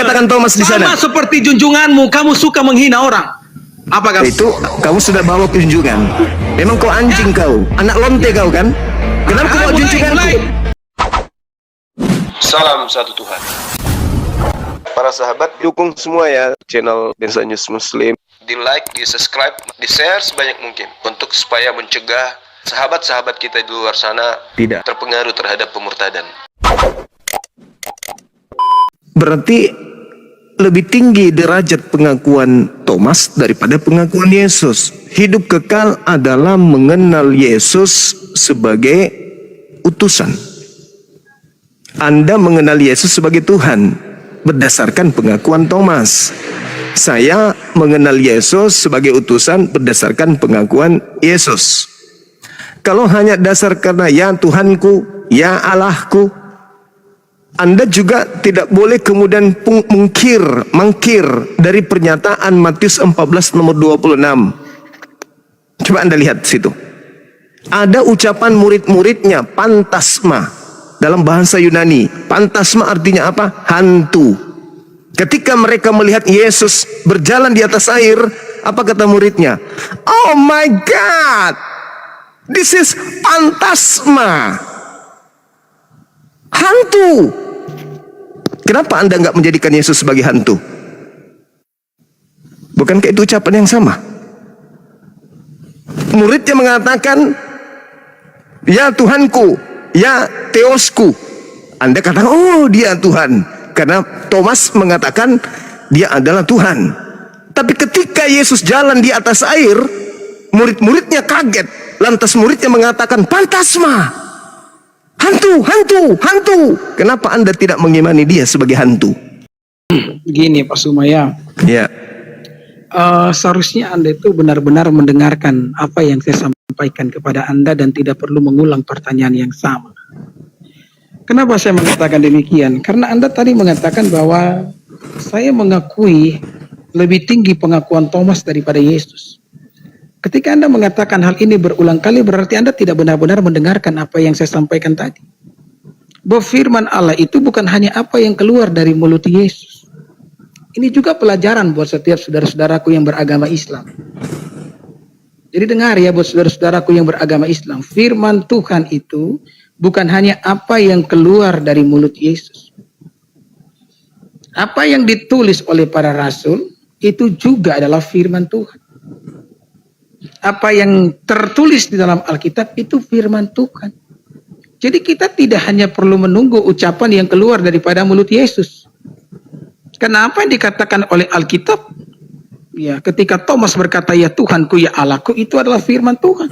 dikatakan Thomas di sana? Sama seperti junjunganmu, kamu suka menghina orang. Apa kamu? Itu kamu sudah bawa kunjungan. Memang kau anjing kau, anak lonte kau kan? Kenapa kau bawa junjunganku? Salam satu Tuhan. Para sahabat, dukung semua ya channel Densa News Muslim. Di like, di subscribe, di share sebanyak mungkin untuk supaya mencegah sahabat-sahabat kita di luar sana Tidak terpengaruh terhadap pemurtadan. berarti lebih tinggi derajat pengakuan Thomas daripada pengakuan Yesus. Hidup kekal adalah mengenal Yesus sebagai utusan. Anda mengenal Yesus sebagai Tuhan berdasarkan pengakuan Thomas. Saya mengenal Yesus sebagai utusan berdasarkan pengakuan Yesus. Kalau hanya dasar karena ya Tuhanku, ya Allahku, Anda juga tidak boleh kemudian mangkir dari pernyataan Matius 14 nomor 26. Coba Anda lihat situ. Ada ucapan murid-muridnya, pantasma. Dalam bahasa Yunani, pantasma artinya apa? Hantu. Ketika mereka melihat Yesus berjalan di atas air, apa kata muridnya? Oh my God, this is pantasma. Hantu. Kenapa Anda nggak menjadikan Yesus sebagai hantu? Bukankah itu ucapan yang sama? Muridnya mengatakan, ya Tuhanku, ya Theosku. Anda katakan, oh dia Tuhan. Karena Thomas mengatakan dia adalah Tuhan. Tapi ketika Yesus jalan di atas air, murid-muridnya kaget. Lantas muridnya mengatakan, pantasma. Hantu, hantu, hantu. Kenapa Anda tidak mengimani dia sebagai hantu? Gini Pak Sumaya, Ya, seharusnya Anda itu benar-benar mendengarkan apa yang saya sampaikan kepada Anda dan tidak perlu mengulang pertanyaan yang sama. Kenapa saya mengatakan demikian? Karena Anda tadi mengatakan bahwa saya mengakui lebih tinggi pengakuan Thomas daripada Yesus. Ketika Anda mengatakan hal ini berulang kali, berarti Anda tidak benar-benar mendengarkan apa yang saya sampaikan tadi. Bahwa firman Allah itu bukan hanya apa yang keluar dari mulut Yesus. Ini juga pelajaran buat setiap saudara-saudaraku yang beragama Islam. Jadi dengar ya buat saudara-saudaraku yang beragama Islam. Firman Tuhan itu bukan hanya apa yang keluar dari mulut Yesus. Apa yang ditulis oleh para rasul itu juga adalah firman Tuhan. Apa yang tertulis di dalam Alkitab itu firman Tuhan. Jadi kita tidak hanya perlu menunggu ucapan yang keluar daripada mulut Yesus. Kenapa yang dikatakan oleh Alkitab? Ya, ketika Thomas berkata, ya Tuhanku, ya Allahku, itu adalah firman Tuhan.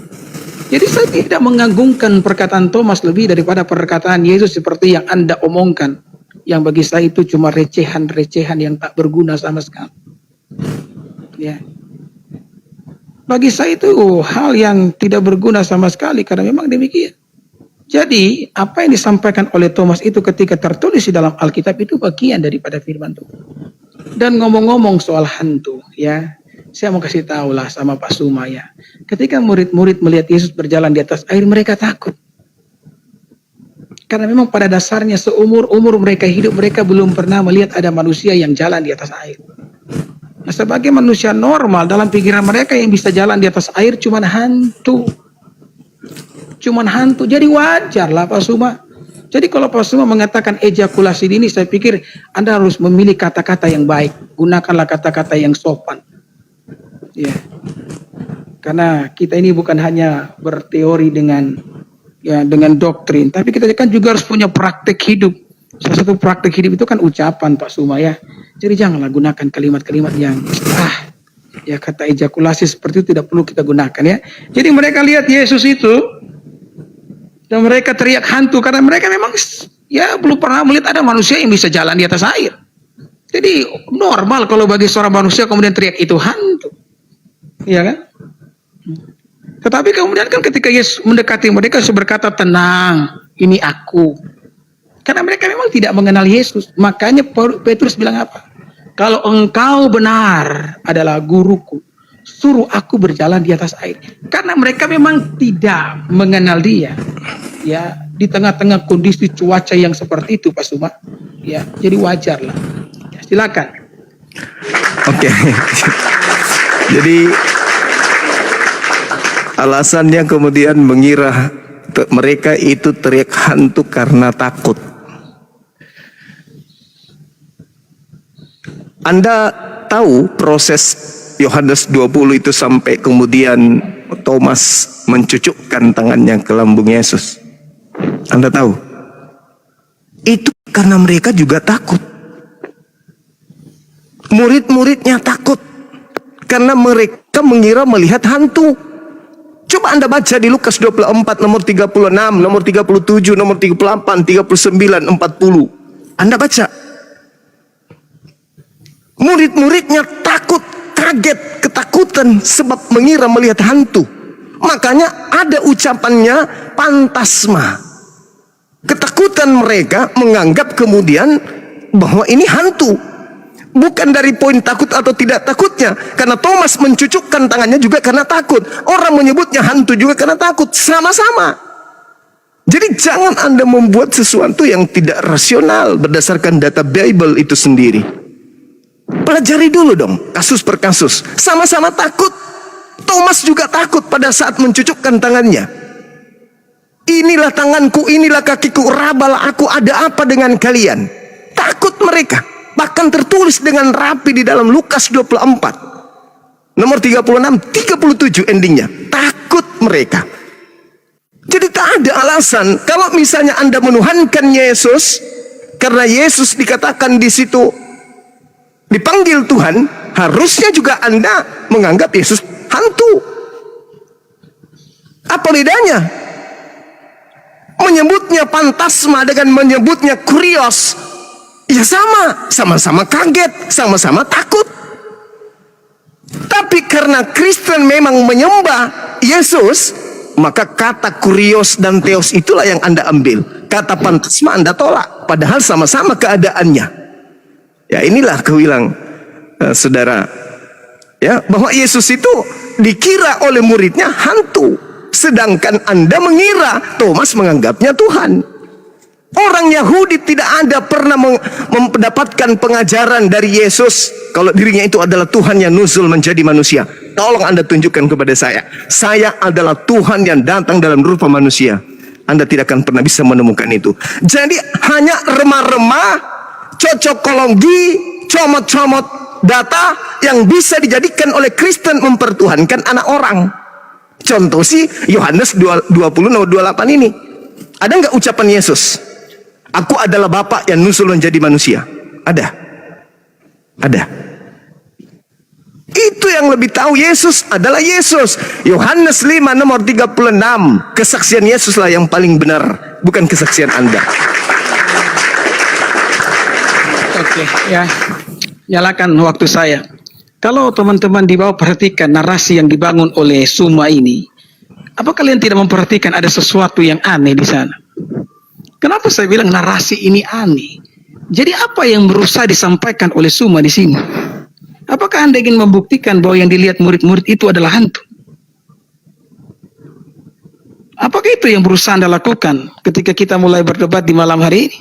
Jadi saya tidak mengagungkan perkataan Thomas lebih daripada perkataan Yesus seperti yang Anda omongkan. Yang bagi saya itu cuma recehan-recehan yang tak berguna sama sekali. Ya. Bagi saya itu hal yang tidak berguna sama sekali karena memang demikian. Jadi apa yang disampaikan oleh Thomas itu ketika tertulis di dalam Alkitab itu bagian daripada firman Tuhan. Dan ngomong-ngomong soal hantu, ya, saya mau kasih tahu lah sama Pak Suma ya. Ketika murid-murid melihat Yesus berjalan di atas air, mereka takut. Karena memang pada dasarnya seumur-umur mereka hidup, mereka belum pernah melihat ada manusia yang jalan di atas air. Nah, sebagai manusia normal, dalam pikiran mereka yang bisa jalan di atas air cuman hantu. Cuman hantu, jadi wajar lah Pak Suma. Jadi kalau Pak Suma mengatakan ejakulasi dini, saya pikir Anda harus memilih kata-kata yang baik. Gunakanlah kata-kata yang sopan. Ya. Karena kita ini bukan hanya berteori dengan doktrin, tapi kita kan juga harus punya praktek hidup. Salah satu praktek hidup itu kan ucapan Pak Suma ya. Jadi janganlah gunakan kalimat-kalimat yang ya kata ejakulasi seperti itu tidak perlu kita gunakan ya. Jadi mereka lihat Yesus itu dan mereka teriak hantu karena mereka memang ya belum pernah melihat ada manusia yang bisa jalan di atas air. Jadi normal kalau bagi seorang manusia kemudian teriak itu hantu. Iya kan? Tetapi kemudian kan ketika Yesus mendekati mereka, Yesus berkata, tenang, ini aku. Karena mereka memang tidak mengenal Yesus. Makanya Petrus bilang apa? Kalau engkau benar adalah guruku, suruh aku berjalan di atas air. Karena mereka memang tidak mengenal dia. Ya, di tengah-tengah kondisi cuaca yang seperti itu Pak Suma. Ya, jadi wajar lah. Ya, Silakan. Oke. Jadi alasannya kemudian mengira mereka itu teriak hantu karena takut. Anda tahu proses Yohanes 20 itu sampai kemudian Thomas mencucukkan tangannya ke lambung Yesus. Anda tahu? Itu karena mereka juga takut. Murid-muridnya takut karena mereka mengira melihat hantu. Coba Anda baca di Lukas 24 nomor 36, nomor 37, nomor 38, 39, 40. Anda baca. Murid-muridnya takut, kaget, ketakutan sebab mengira melihat hantu. Makanya ada ucapannya pantasma. Ketakutan mereka menganggap kemudian bahwa ini hantu. Bukan dari poin takut atau tidak takutnya. Karena Thomas mencucukkan tangannya juga karena takut. Orang menyebutnya hantu juga karena takut. Sama-sama. Jadi jangan Anda membuat sesuatu yang tidak rasional berdasarkan data Bible itu sendiri. Pelajari dulu dong, kasus per kasus. Sama-sama takut. Thomas juga takut pada saat mencucukkan tangannya. Inilah tanganku, inilah kakiku, rabalah aku, ada apa dengan kalian? Takut mereka. Bahkan tertulis dengan rapi di dalam Lukas 24. Nomor 36, 37 endingnya. Takut mereka. Jadi tak ada alasan kalau misalnya Anda menuhankan Yesus, karena Yesus dikatakan di situ dipanggil Tuhan, harusnya juga Anda menganggap Yesus hantu. Apa bedanya? Menyebutnya pantasma dengan menyebutnya kurios, ya sama-sama kaget, sama-sama takut. Tapi karena Kristen memang menyembah Yesus, maka kata kurios dan teos itulah yang Anda ambil. Kata pantasma Anda tolak, padahal sama-sama keadaannya. Ya inilah kewilang saudara, ya, bahwa Yesus itu dikira oleh muridnya hantu, sedangkan Anda mengira Thomas menganggapnya Tuhan. Orang Yahudi tidak ada pernah mendapatkan pengajaran dari Yesus kalau dirinya itu adalah Tuhan yang nuzul menjadi manusia. Tolong Anda tunjukkan kepada saya. Saya adalah Tuhan yang datang dalam rupa manusia. Anda tidak akan pernah bisa menemukan itu. Jadi hanya remah-remah, cocokologi, comot-comot data yang bisa dijadikan oleh Kristen mempertuhankan anak orang. Contoh sih Yohanes 20 nomor 28 ini. Ada nggak ucapan Yesus? Aku adalah Bapa yang nusul menjadi manusia. Ada. Itu yang lebih tahu Yesus adalah Yesus. Yohanes 5 nomor 36. Kesaksian Yesus lah yang paling benar, bukan kesaksian Anda. Oke, ya. Nyalakan waktu saya. Kalau teman-teman di bawah perhatikan narasi yang dibangun oleh Suma ini, apa kalian tidak memperhatikan ada sesuatu yang aneh di sana? Kenapa saya bilang narasi ini aneh? Jadi apa yang berusaha disampaikan oleh Suma di sini? Apakah Anda ingin membuktikan bahwa yang dilihat murid-murid itu adalah hantu? Apakah itu yang berusaha Anda lakukan ketika kita mulai berdebat di malam hari ini?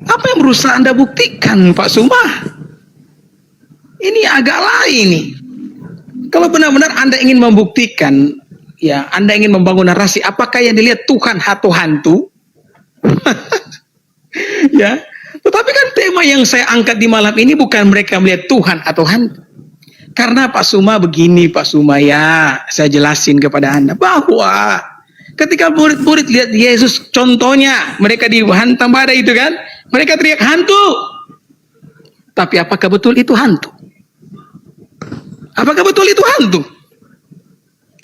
Apa yang berusaha Anda buktikan, Pak Suma? Ini agak lain nih. Kalau benar-benar Anda ingin membuktikan, ya, Anda ingin membangun narasi, apakah yang dilihat Tuhan atau hantu? Ya, tetapi kan tema yang saya angkat di malam ini bukan mereka melihat Tuhan atau hantu. Karena Pak Suma begini, Pak Suma, ya, saya jelasin kepada Anda bahwa ketika murid-murid lihat Yesus, contohnya mereka dihantam badai itu kan, mereka teriak hantu. Tapi apakah betul itu hantu? Apakah betul itu hantu?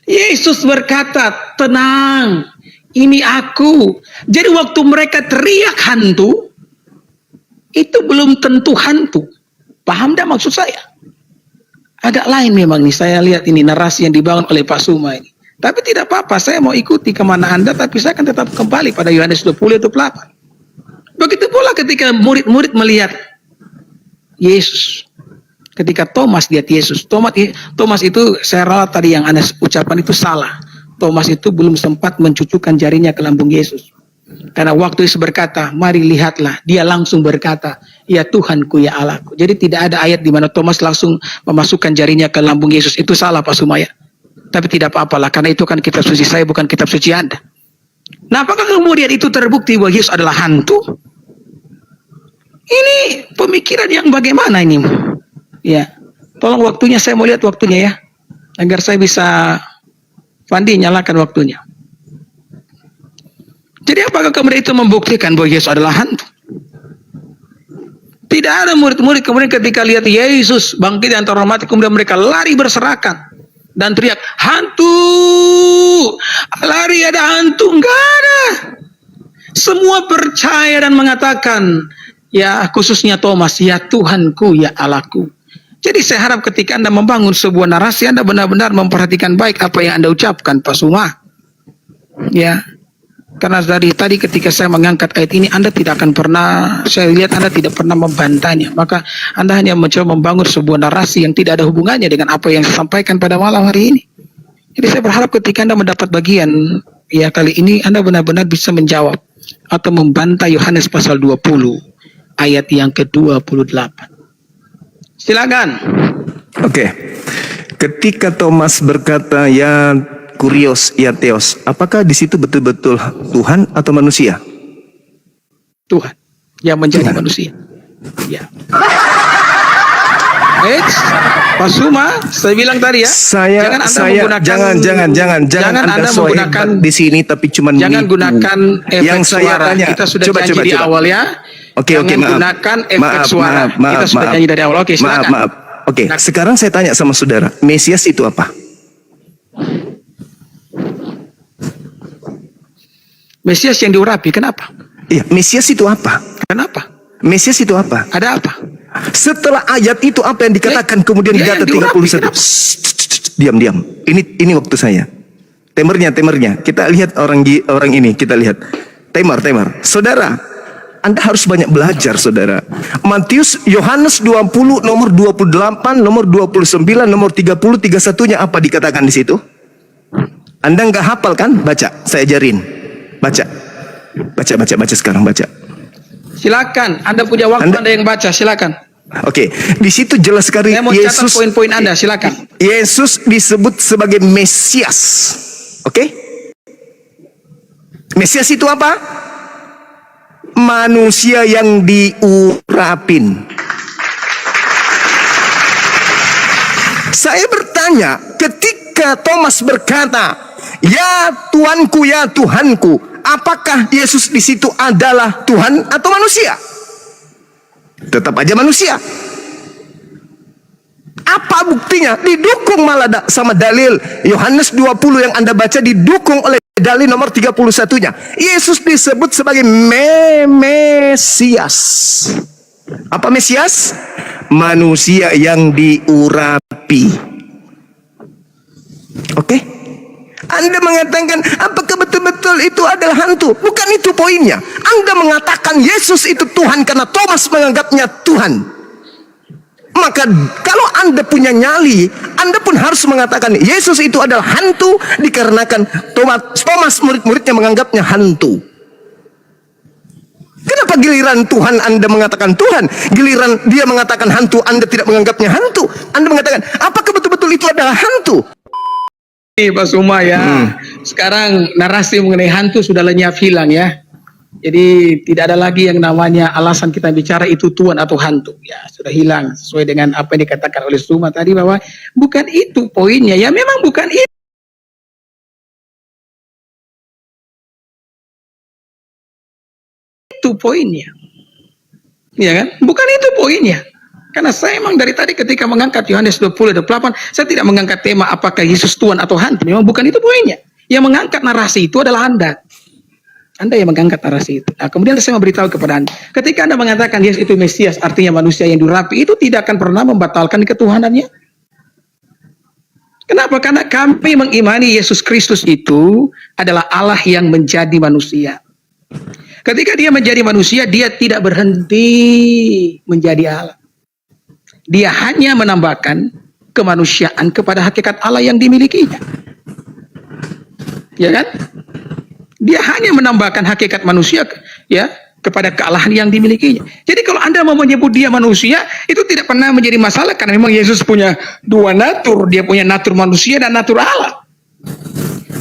Yesus berkata, tenang, ini aku. Jadi waktu mereka teriak hantu, itu belum tentu hantu. Paham tidak maksud saya? Agak lain memang nih, saya lihat ini narasi yang dibangun oleh Pak Suma ini. Tapi tidak apa-apa, saya mau ikuti kemana Anda, tapi saya akan tetap kembali pada Yohanes 20 ayat 8. Begitu pula ketika murid-murid melihat Yesus. Ketika Thomas lihat Yesus, Thomas itu saya ralat tadi yang Anda ucapan itu salah. Thomas itu belum sempat mencucukkan jarinya ke lambung Yesus. Karena waktu Yesus berkata, mari lihatlah, dia langsung berkata, ya Tuhanku, ya Allahku. Jadi tidak ada ayat di mana Thomas langsung memasukkan jarinya ke lambung Yesus. Itu salah Pak Sumaya. Tapi tidak apa-apalah, karena itu kan kitab suci saya, bukan kitab suci Anda. Nah, apakah kemudian itu terbukti bahwa Yesus adalah hantu? Ini pemikiran yang bagaimana ini? Ya, tolong waktunya, saya mau lihat waktunya ya, agar saya bisa Fandi nyalakan waktunya. Jadi apakah kemudian itu membuktikan bahwa Yesus adalah hantu? Tidak ada murid-murid kemudian ketika lihat Yesus bangkit di antara orang mati, kemudian mereka lari berserakan dan teriak, hantu, lari, ada hantu. Enggak ada. Semua percaya dan mengatakan, ya khususnya Thomas, ya Tuhanku, ya Allahku. Jadi saya harap ketika Anda membangun sebuah narasi, Anda benar-benar memperhatikan baik apa yang Anda ucapkan, Pak Suma. Ya, karena dari tadi ketika saya mengangkat ayat ini, Anda tidak akan pernah, saya lihat Anda tidak pernah membantahnya. Maka Anda hanya mencoba membangun sebuah narasi yang tidak ada hubungannya dengan apa yang saya sampaikan pada malam hari ini. Jadi saya berharap ketika Anda mendapat bagian, ya kali ini Anda benar-benar bisa menjawab atau membantah Yohanes pasal 20 ayat yang ke-28. Silakan. Oke. Ketika Thomas berkata, ya Kurios, ya Theos, apakah di situ betul-betul Tuhan atau manusia? Tuhan yang menjadi Tuhan. manusia. Ya. Pak Suma, saya bilang tadi ya. Jangan Anda Anda so menggunakan hebat di sini tapi cuman jangan menipu. gunakan efek Yang saya suara. tanya, Kita sudah coba, janji di awal ya. Oke, Jangan maaf. gunakan efek suara. Kita sudah janji dari awal. Oke, silakan. Maaf. Oke, sekarang saya tanya sama saudara, Mesias itu apa? Mesias yang diurapi, kenapa? Iya, Mesias itu apa? Kenapa? Mesias itu apa? Ada apa? Setelah ayat itu apa yang dikatakan kemudian di dia kata yang diurapi, 31? kenapa? Diam. Ini waktu saya. Temernya. Kita lihat orang ini, kita lihat. Temer. Saudara, Anda harus banyak belajar, saudara. Matius, Yohanes 20, nomor 28, nomor 29, nomor 30, 31-nya apa dikatakan di situ? Anda nggak hafal kan? Baca, saya ajarin. Baca sekarang, baca. Silakan, Anda punya waktu, Anda yang baca, silakan. Oke, di situ jelas sekali Saya mau catat Yesus, poin-poin Anda, silakan. Yesus disebut sebagai Mesias. Oke? Mesias itu apa? Manusia yang diurapin. Saya bertanya, ketika Thomas berkata, ya Tuanku, ya Tuhanku, apakah Yesus di situ adalah Tuhan atau manusia? Tetap aja manusia. Apa buktinya? Didukung malah sama dalil Yohanes 20 yang Anda baca, didukung oleh dalil nomor 31-nya. Yesus disebut sebagai Mesias. Apa Mesias? Manusia yang diurapi. Oke? Anda mengatakan, apakah betul-betul itu adalah hantu? Bukan itu poinnya. Anda mengatakan Yesus itu Tuhan karena Thomas menganggapnya Tuhan. Maka kalau Anda punya nyali, Anda pun harus mengatakan Yesus itu adalah hantu dikarenakan Thomas murid-muridnya menganggapnya hantu. Kenapa giliran Tuhan Anda mengatakan Tuhan, giliran dia mengatakan hantu Anda tidak menganggapnya hantu? Anda mengatakan, apakah betul-betul itu adalah hantu? Pak Suma ya, sekarang narasi mengenai hantu sudah lenyap hilang ya. Jadi tidak ada lagi yang namanya alasan kita bicara itu Tuhan atau hantu. Ya sudah hilang sesuai dengan apa yang dikatakan oleh Suma tadi bahwa bukan itu poinnya. Ya memang bukan itu poinnya. Ya kan? Bukan itu poinnya. Karena saya memang dari tadi ketika mengangkat Yohanes 20:28, saya tidak mengangkat tema apakah Yesus Tuhan atau hantu. Memang bukan itu poinnya. Yang mengangkat narasi itu adalah Anda. Anda yang mengangkat narasi itu. Nah, kemudian saya memberitahu kepada Anda, ketika Anda mengatakan Yesus itu Mesias, artinya manusia yang diurapi, itu tidak akan pernah membatalkan ketuhanannya. Kenapa? Karena kami mengimani Yesus Kristus itu adalah Allah yang menjadi manusia. Ketika dia menjadi manusia, dia tidak berhenti menjadi Allah. Dia hanya menambahkan kemanusiaan kepada hakikat Allah yang dimilikinya. Ya kan? Dia hanya menambahkan hakikat manusia ya kepada kealahan yang dimilikinya. Jadi kalau Anda mau menyebut dia manusia, itu tidak pernah menjadi masalah karena memang Yesus punya dua natur, dia punya natur manusia dan natur Allah.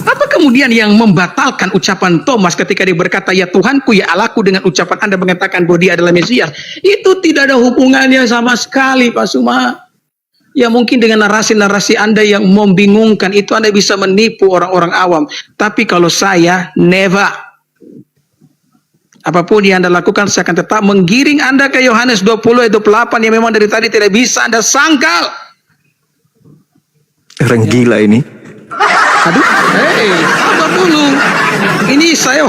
Apa kemudian yang membatalkan ucapan Thomas ketika dia berkata, ya Tuhanku, ya Allahku, dengan ucapan Anda mengatakan bahwa dia adalah Mesias? Itu tidak ada hubungannya sama sekali, Pak Suma. Ya mungkin dengan narasi-narasi Anda yang membingungkan, itu Anda bisa menipu orang-orang awam. Tapi kalau saya, never. Apapun yang Anda lakukan, saya akan tetap menggiring Anda ke Yohanes 20 ayat 28 yang memang dari tadi tidak bisa Anda sangkal. Orang gila ini. Aduh, sabar dulu. Ini saya...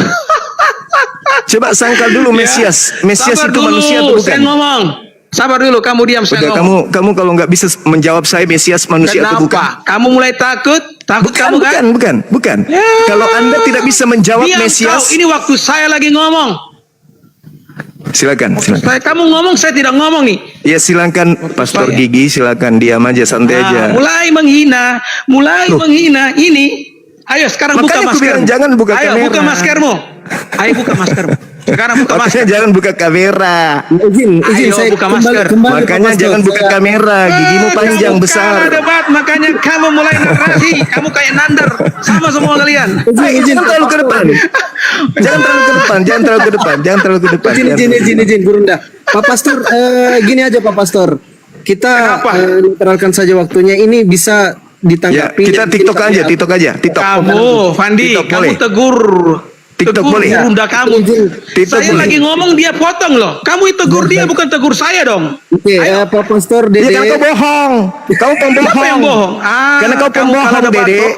Coba sangkal dulu Mesias. Mesias Sabar itu dulu, manusia atau bukan? saya ngomong. Sabar dulu, kamu diam, saya Udah, ngomong. kamu kalau nggak bisa menjawab saya Mesias manusia atau bukan? Kenapa? Kamu mulai takut? Takut kamu kan? Bukan. Ya. Kalau Anda tidak bisa menjawab Diam Mesias, kau, ini waktu saya lagi ngomong. silakan. Kamu ngomong, saya tidak ngomong nih. Ya silakan Pastor Gigi, silakan diam aja, santai aja. Mulai menghina ini. Ayo sekarang buka Makanya aku bilang maskermu. jangan buka Ayo kamera. buka maskermu. Ayo buka maskermu. Sekarang buka Makanya masker. jangan buka kamera. Izin Ayo, saya buka kembali, masker. kembali, Pak Makanya Pastor. jangan buka Saya- kamera, gigimu panjang Kamu besar. kalah debat, makanya kamu mulai narasi. Kamu kayak Nandar. Sama semua kalian. Jangan terlalu ke depan. Jangan terlalu ke depan. Jangan terlalu ke depan. Jangan terlalu ke depan. Izin, Burunda. Pak Pastor, gini aja Pak Pastor. Kita Kenapa? literalkan saja waktunya. Ini bisa Ya, ditanggapi. kita dan TikTok kita- aja, TikTok aja, TikTok. Kamu, Fandi, TikTok kamu boleh. tegur. TikTok tegur boleh. Bunda kamu. TikTok Saya boleh. lagi ngomong dia potong loh. Kamu tegur dia bukan tegur saya dong. Oke, Pak Pastor, Iya, Dede. karena kau bohong. Kau Siapa yang pembohong. bohong? Karena kau kamu pembohong, kalah debat, Dede. toh.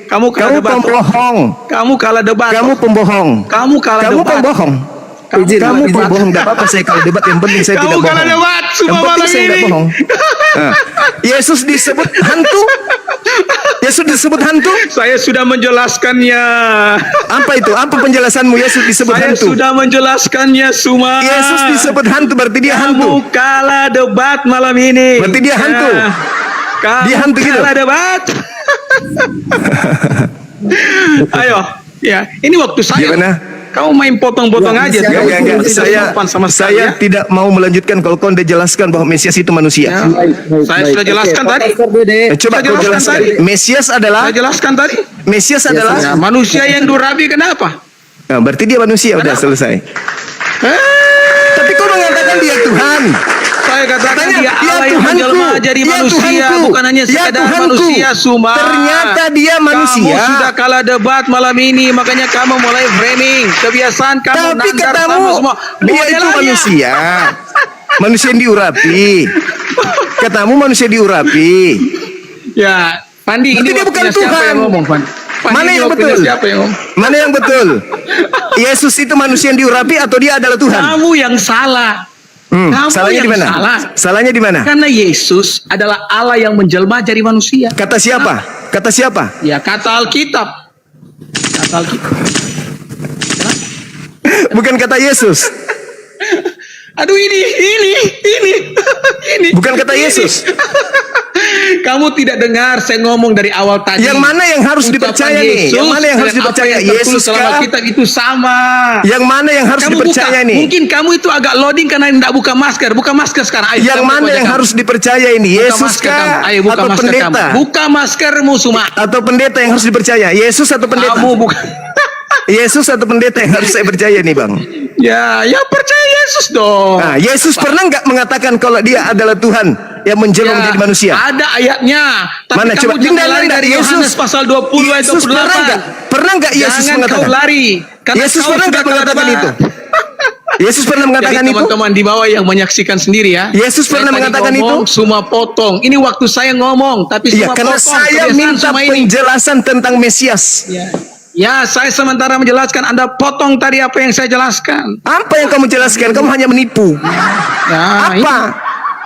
Kamu kalah Kamu debat. toh. pembohong. Kamu kalah debat. Kamu toh. pembohong. Kamu kalah Kamu debat. pembohong. Izin, Kamu izin. pembohong. Gak apa-apa saya kalau debat, yang penting saya Kamu tidak bohong. kalah debat, Yang semua penting malam saya tidak ini. bohong. Nah, Yesus disebut hantu. Yesus disebut hantu. Saya sudah menjelaskannya. Apa itu? Apa penjelasanmu Yesus disebut Saya hantu? sudah menjelaskannya semua. Yesus disebut hantu berarti dia hantu. Kamu kalah debat malam ini. Berarti dia hantu. Ya. Kamu Dia hantu gitu. kalah debat. Ayo, ya. Ini waktu saya. Gimana? Kamu main potong-potong Ya, aja. siapa- Enggak. Tidak Saya sopan sama sekali, saya ya. tidak mau melanjutkan kalau kau udah jelaskan bahwa Mesias itu manusia. Ya. Baik, Saya baik. sudah jelaskan Oke, Pak tadi. Pastor, Dede. Coba Saya kau jelaskan jelaskan. tadi. Mesias adalah Saya jelaskan tadi. Mesias adalah. Ya, manusia yang durabi kenapa? Nah, berarti dia manusia udah selesai. Tapi kau mengatakan dia Tuhan. Saya katakan Katanya, dia "Ya Allah yang Tuhanku, menjelma jadi ya manusia, Tuhanku, bukan hanya ya sekedar Tuhanku." manusia Suma. Ternyata dia manusia. Kamu sudah kalah debat malam ini, makanya kamu mulai framing. Kebiasaan kamu Tapi nandar katamu sama semua. dia Model itu aja. manusia. Manusia yang diurapi. Katamu manusia diurapi. Ya, Pandi, Berarti ini dia bukan waktunya siapa Tuhan. yang ngomong, Pandi? Pandi, Mana ini yang waktunya betul? Siapa yang ngomong? Mana yang betul? Yesus itu manusia yang diurapi atau dia adalah Tuhan? Kamu yang salah. Kamu Salahnya yang di mana? salah. Salahnya di mana? Karena Yesus adalah Allah yang menjelma jadi manusia. Kata siapa? Kata siapa? Ya, kata Alkitab. Kata Alkitab. Bukan kata Yesus. Aduh ini. Bukan kata Yesus. Kamu tidak dengar saya ngomong dari awal tadi. Yang mana yang harus Ucapan dipercaya nih? Yesus Yang mana yang harus dengan apa dipercaya? yang tertulis Yesus dalam kah? Alkitab itu sama. Yang mana yang harus Kamu dipercaya buka. nih? Mungkin kamu itu agak loading karena tidak buka masker. Buka masker sekarang. Ayo, Yang kita mana baca yang kamu. harus dipercaya ini? Buka Yesus masker kamu. kah? Ayo buka Atau masker pendeta? kamu. Buka maskermu Suma. Atau pendeta yang harus dipercaya? Yesus atau pendeta? Kamu buka. Yesus atau pendeta yang harus saya percaya nih Bang? Ya percaya Yesus dong. Nah, Yesus pernah nggak mengatakan kalau dia adalah Tuhan yang menjelma Ya, menjadi manusia? ada ayatnya. Tapi Mana? kamu Coba jangan tinggal lari dari Yesus. Yohanes pasal 20 ayat Yesus 28. pernah nggak Yesus Jangan mengatakan? kau lari. Karena Yesus kau pernah sudah nggak mengatakan kalah itu? debat. Yesus pernah mengatakan Jadi itu? teman-teman di bawah yang menyaksikan sendiri ya. Yesus Saya pernah tadi mengatakan ngomong, itu? Semua potong. Ini waktu saya ngomong, tapi Iya, semua karena potong. saya Kebiasaan minta semua ini. penjelasan tentang Mesias. Ya, saya sementara menjelaskan. Anda potong tadi apa yang saya jelaskan. Apa yang kamu jelaskan? Kamu hanya menipu. Ya, Apa?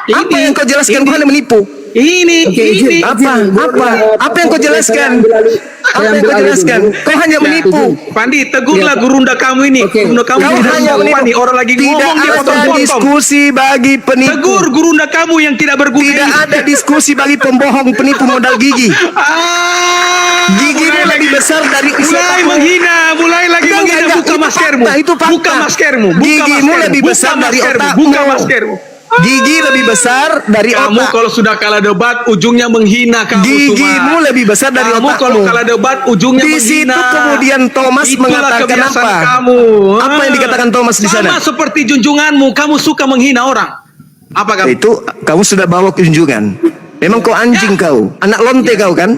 Apa yang kau jelaskan? Kamu hanya menipu. Ini. Apa? Apa yang kau jelaskan? Apa yang kau jelaskan? Kau hanya menipu. Pandi, tegurlah gurunda kamu ini. Oke. Gurunda kamu Kau tidak hanya sopan menipu. nih. Orang lagi Tidak ngomong dia ada potong-potong. diskusi bagi penipu. Tegur gurunda kamu yang tidak berguna Tidak ini. ada diskusi bagi pembohong, penipu modal gigi. Ah, Gigimu mulai lebih lagi. besar dari isi Mulai otakmu. menghina, mulai lagi Enggak, menghina. enggak, Buka itu maskermu. fakta, itu fakta. Buka maskermu. Buka Gigimu maskermu. lebih Buka besar dari maskermu. otakmu. Buka maskermu. Gigi lebih besar dari Kamu otak. kalau sudah kalah debat, ujungnya menghina kamu Gigimu semua. lebih besar dari Kamu otakmu. kalau kalah debat, ujungnya Di menghina. situ kemudian Thomas Itulah mengatakan kebiasaan apa? kamu. Apa yang dikatakan Thomas di sana? Sama seperti junjunganmu, kamu suka menghina orang. Apa kamu? Itu kamu sudah bawa kunjungan. Memang kau anjing kau, anak lonte kau kan?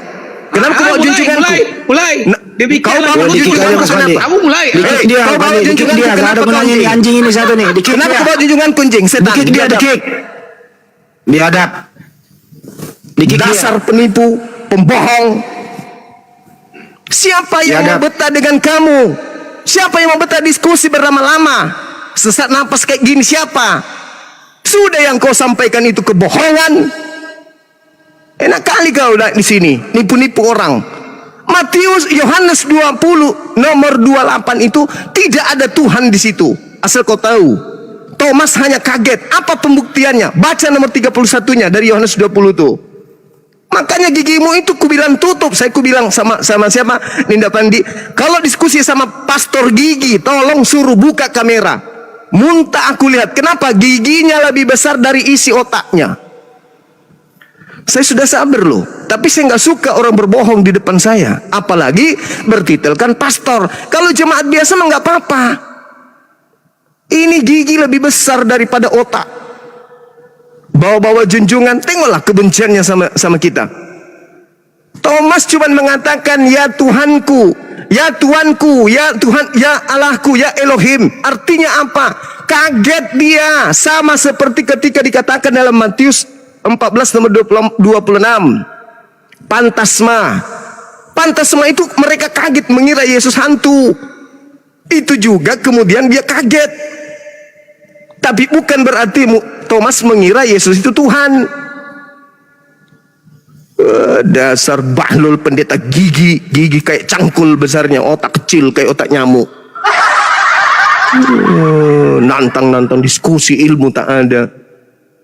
Kenapa kau bawa junjunganku? Mulai. Nah, Demikian kau bawa junjunganku kenapa? Kamu mulai. Dikik dia, kau bawa dikik junjunganku dia, gak ada kenapa kau gunanya nih anjing? anjing ini satu nih. Dikik Kenapa dia. kau bawa junjungan kunjing? Setan. Dikik dia, Biadab. dikik. Biadab. Dikik dia. Dasar penipu, pembohong. Siapa yang Biadab. mau betah dengan kamu? Siapa yang mau betah diskusi berlama-lama? Sesak napas kayak gini siapa? Sudah yang kau sampaikan itu kebohongan. Enak kali kau di sini nipu-nipu orang. Matius Yohanes 20 nomor 28 itu tidak ada Tuhan di situ. Asal kau tahu. Thomas hanya kaget. Apa pembuktiannya? Baca nomor 31-nya dari Yohanes 20 itu. Makanya gigimu itu kubilang tutup. Saya kubilang sama siapa? Ninda Pandi. Kalau diskusi sama Pastor Gigi, tolong suruh buka kamera. Muntah aku lihat. Kenapa? Giginya lebih besar dari isi otaknya. Saya sudah sabar loh. Tapi saya nggak suka orang berbohong di depan saya. Apalagi bertitelkan pastor. Kalau jemaat biasa mah nggak apa-apa. Ini gigi lebih besar daripada otak. Bawa-bawa junjungan, tengoklah kebenciannya sama kita. Thomas cuma mengatakan ya Tuhanku, ya Tuanku, ya Tuhan, ya Allahku, ya Elohim. Artinya apa? Kaget dia, sama seperti ketika dikatakan dalam Matius 14 nomor 26. Pantasma. Pantasma itu mereka kaget mengira Yesus hantu. Itu juga kemudian dia kaget. Tapi bukan berarti Thomas mengira Yesus itu Tuhan. Dasar bahlul pendeta gigi kayak cangkul besarnya, otak kecil kayak otak nyamuk. Nantang diskusi ilmu tak ada.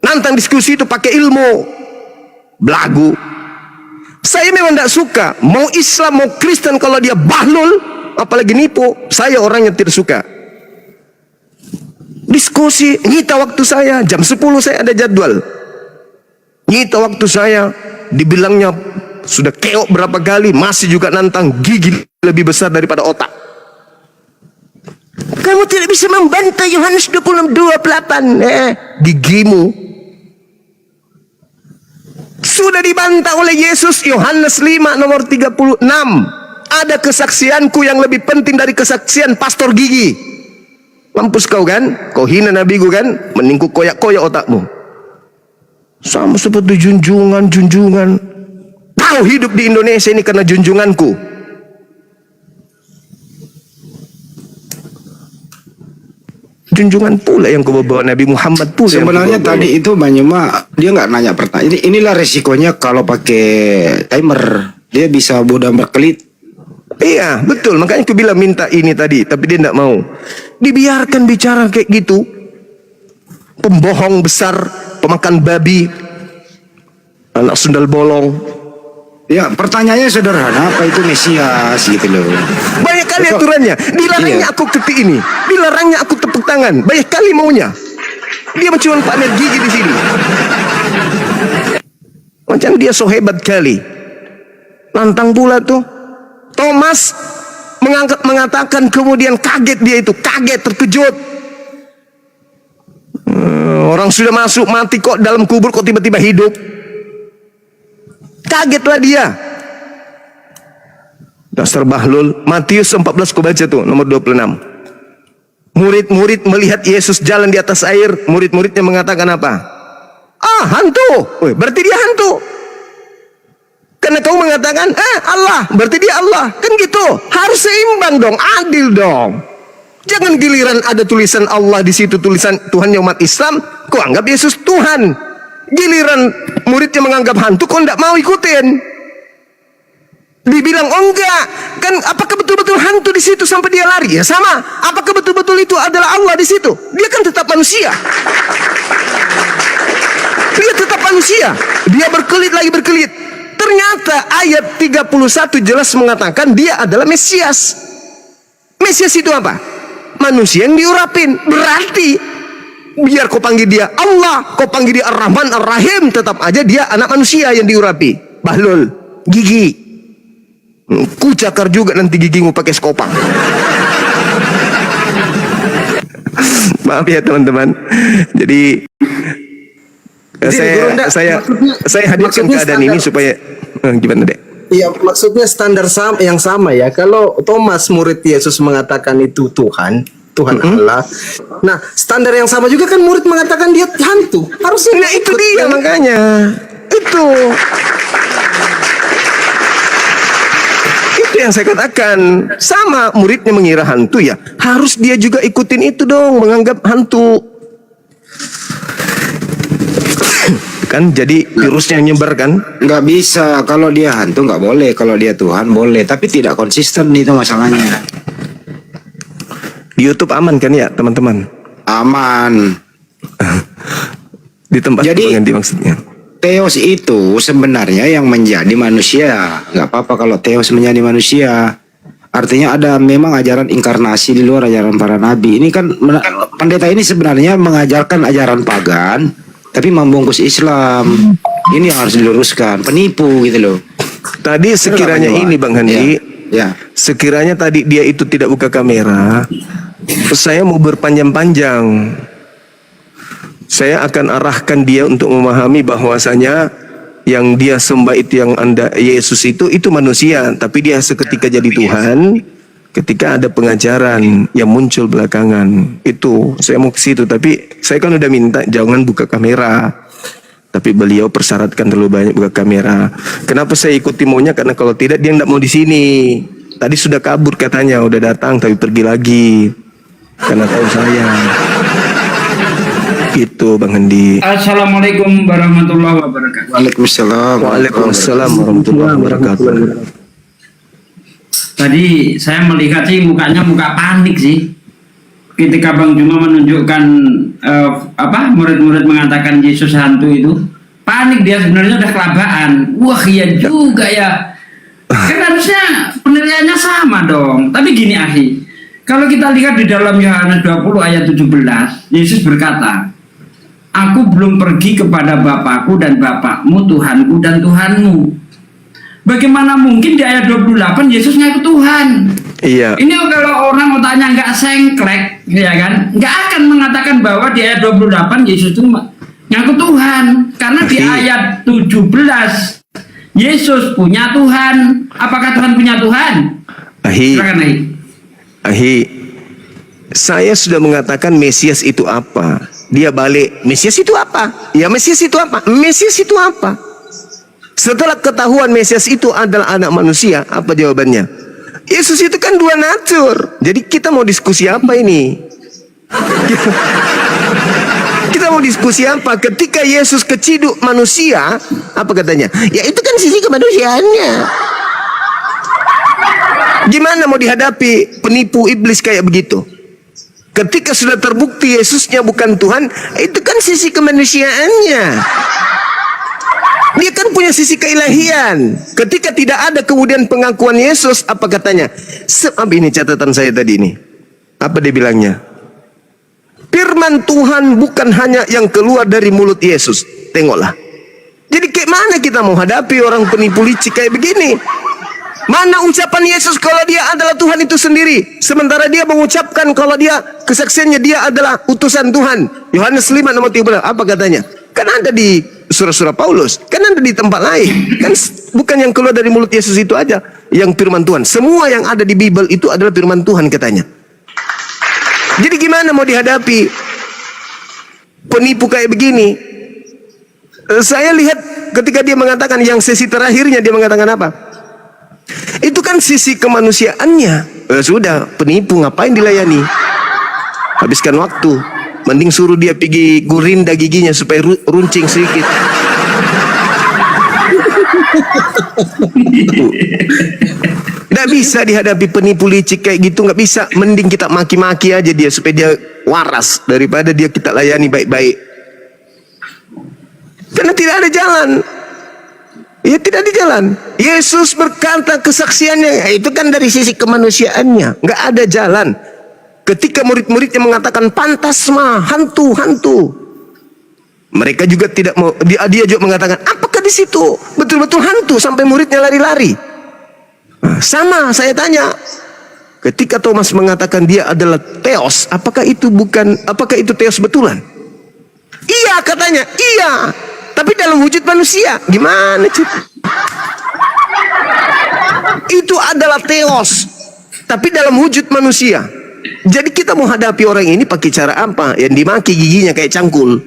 Nantang diskusi itu pakai ilmu. Belagu. Saya memang tidak suka. Mau Islam mau Kristen kalau dia bahlul, apalagi nipu, saya orang yang tidak suka. Diskusi, nyita waktu saya. Jam 10 saya ada jadwal. Nyita waktu saya. Dibilangnya sudah keok berapa kali, masih juga nantang. Gigi lebih besar daripada otak. Kamu tidak bisa membantah Yohanes 20:28. Gigimu sudah dibantah oleh Yesus. Yohanes 5 nomor 36. Ada kesaksianku yang lebih penting dari kesaksian Pastor Gigi. Mampus kau kan? Kau hina nabiku kan? Mending ku koyak-koyak otakmu. Sama seperti junjungan. Kau hidup di Indonesia ini karena junjunganku. Junjungan pula yang kau bawa Nabi Muhammad pula. Sebenarnya tadi itu Banyuma dia nggak nanya pertanyaan. Inilah resikonya kalau pakai timer, dia bisa bodoh berkelit. Iya, betul. Makanya aku bilang minta ini tadi, tapi dia tidak mau. Dibiarkan bicara kayak gitu. Pembohong besar, pemakan babi, anak sundal bolong. Ya, pertanyaannya sederhana, apa itu Mesias gitu loh. Banyak kali aturannya. Dilarangnya aku ketik ini, dilarangnya aku tepuk tangan. Banyak kali maunya. Dia cuma pamer gigi di sini. Macam dia so hebat kali. Lantang pula tuh. Thomas mengatakan kemudian kaget dia itu, kaget, terkejut. Orang sudah masuk mati kok dalam kubur kok tiba-tiba hidup. Kagetlah dia. Dasar bahlul. Matius 14 ku baca tuh nomor 26. Murid-murid melihat Yesus jalan di atas air. Murid-muridnya mengatakan apa? Ah, hantu. Berarti dia hantu. Karena kau mengatakan, Allah, berarti dia Allah. Kan gitu. Harus seimbang dong, adil dong. Jangan giliran ada tulisan Allah di situ, tulisan Tuhan umat Islam, kau anggap Yesus Tuhan. Giliran muridnya menganggap hantu, kau tidak mau ikutin. Dibilang, oh enggak. Kan apakah betul-betul hantu di situ sampai dia lari? Ya sama. Apakah betul-betul itu adalah Allah di situ? Dia kan tetap manusia. Dia tetap manusia. Dia berkelit lagi berkelit. Ternyata ayat 31 jelas mengatakan dia adalah Mesias. Mesias itu apa? Manusia yang diurapin. Berarti biar kau panggil dia Allah, kau panggil dia Ar-Rahman Ar-Rahim, tetap aja dia anak manusia yang diurapi. Bahlul, gigi. Ku cakar juga nanti gigimu pakai skopang. Maaf ya teman-teman. Jadi saya hadirkan keadaan ini supaya gimana dek? Iya, maksudnya standar yang sama ya. Kalau Thomas murid Yesus mengatakan itu Tuhan Allah. Nah, standar yang sama juga kan murid mengatakan dia hantu. Harusnya Nah itu dia makanya. Itu yang saya katakan. Sama muridnya mengira hantu ya, harus dia juga ikutin itu dong, menganggap hantu. Kan jadi virusnya nyebar kan. Nggak bisa, kalau dia hantu nggak boleh, kalau dia Tuhan boleh, tapi tidak konsisten, itu masalahnya. Di YouTube aman kan ya teman-teman? Aman. Di tempat Jadi ganti maksudnya. Theos itu sebenarnya yang menjadi manusia. Nggak apa-apa kalau Theos menjadi manusia. Artinya ada memang ajaran inkarnasi di luar ajaran para nabi. Ini kan pendeta ini sebenarnya mengajarkan ajaran pagan, tapi membungkus Islam. Ini yang harus diluruskan. Penipu gitu loh. Tadi sekiranya ini Bang Handi, Ya. sekiranya tadi dia itu tidak buka kamera, saya mau berpanjang-panjang. Saya akan arahkan dia untuk memahami bahwasanya yang dia sembah itu, yang Anda Yesus itu manusia, tapi dia seketika jadi Tuhan ketika ada pengajaran yang muncul belakangan. Itu saya mau ke situ, tapi saya kan udah minta jangan buka kamera. Tapi beliau persyaratkan terlalu banyak buka kamera. Kenapa saya ikuti maunya? Karena kalau tidak dia tidak mau di sini. Tadi sudah kabur katanya, udah datang tapi pergi lagi. Karena tahu saya. Itu Bang Handi. Assalamualaikum warahmatullahi wabarakatuh. Waalaikumsalam. Waalaikumsalam warahmatullahi wabarakatuh. Tadi saya melihat sih mukanya muka panik sih. Ketika Bang Juma menunjukkan murid-murid mengatakan Yesus hantu itu, panik dia, sebenarnya udah kelabaan. Wah iya juga ya. Kan harusnya penilaiannya sama dong. Tapi gini Ahi, kalau kita lihat di dalam Yohanes 20 ayat 17, Yesus berkata, Aku belum pergi kepada Bapakku dan Bapakmu, Tuhanku dan Tuhanmu. Bagaimana mungkin di ayat 28 Yesus ngaku Tuhan? Iya. Ini kalau orang otaknya nggak sengklek, ya kan, nggak akan mengatakan bahwa di ayat 28 Yesus itu ngaku Tuhan. Karena di ayat 17 Yesus punya Tuhan. Apakah Tuhan punya Tuhan? Silakan, Ahi, saya sudah mengatakan Mesias itu apa. Dia balik, Mesias itu apa? Ya Mesias itu apa? Mesias itu apa? Setelah ketahuan Mesias itu adalah anak manusia, apa jawabannya? Yesus itu kan dua natur. Jadi kita mau diskusi apa ini? Kita mau diskusi apa? Ketika Yesus keciduk manusia, apa katanya? Ya itu kan sisi kemanusiaannya. Gimana mau dihadapi penipu iblis kayak begitu? Ketika sudah terbukti Yesusnya bukan Tuhan, itu kan sisi kemanusiaannya. Dia kan punya sisi keilahian. Ketika tidak ada kemudian pengakuan Yesus, apa katanya? Ini catatan saya tadi ini. Apa dia bilangnya? Firman Tuhan bukan hanya yang keluar dari mulut Yesus. Tengoklah. Jadi kayak mana kita mau hadapi orang penipu licik kayak begini? Mana ucapan Yesus kalau dia adalah Tuhan itu sendiri? Sementara dia mengucapkan kalau dia kesaksiannya dia adalah utusan Tuhan. Yohanes 5 nomor 13. Apa katanya? Kan ada di surah-surah Paulus. Kan ada di tempat lain. Kan bukan yang keluar dari mulut Yesus itu aja yang firman Tuhan. Semua yang ada di Bible itu adalah firman Tuhan katanya. Jadi gimana mau dihadapi penipu kayak begini? Saya lihat ketika dia mengatakan yang sesi terakhirnya dia mengatakan apa? Itu kan sisi kemanusiaannya. Sudah, penipu ngapain dilayani? Habiskan waktu. Mending suruh dia pergi gurinda giginya supaya runcing sedikit. Nggak bisa dihadapi penipu licik kayak gitu, nggak bisa. Mending kita maki-maki aja dia supaya dia waras daripada dia kita layani baik-baik. Karena tidak ada jalan. Ya tidak di jalan. Yesus berkata kesaksiannya, itu kan dari sisi kemanusiaannya, nggak ada jalan. Ketika murid-muridnya mengatakan pantas mah hantu, mereka juga tidak mau. Dia juga mengatakan, apakah di situ betul-betul hantu sampai muridnya lari-lari? Nah, sama saya tanya, ketika Thomas mengatakan dia adalah Theos, apakah itu Theos betulan? Iya katanya, iya. Tapi dalam wujud manusia, gimana cerita? Itu adalah Theos, tapi dalam wujud manusia. Jadi kita mau hadapi orang ini pakai cara apa? Yang dimaki giginya kayak cangkul.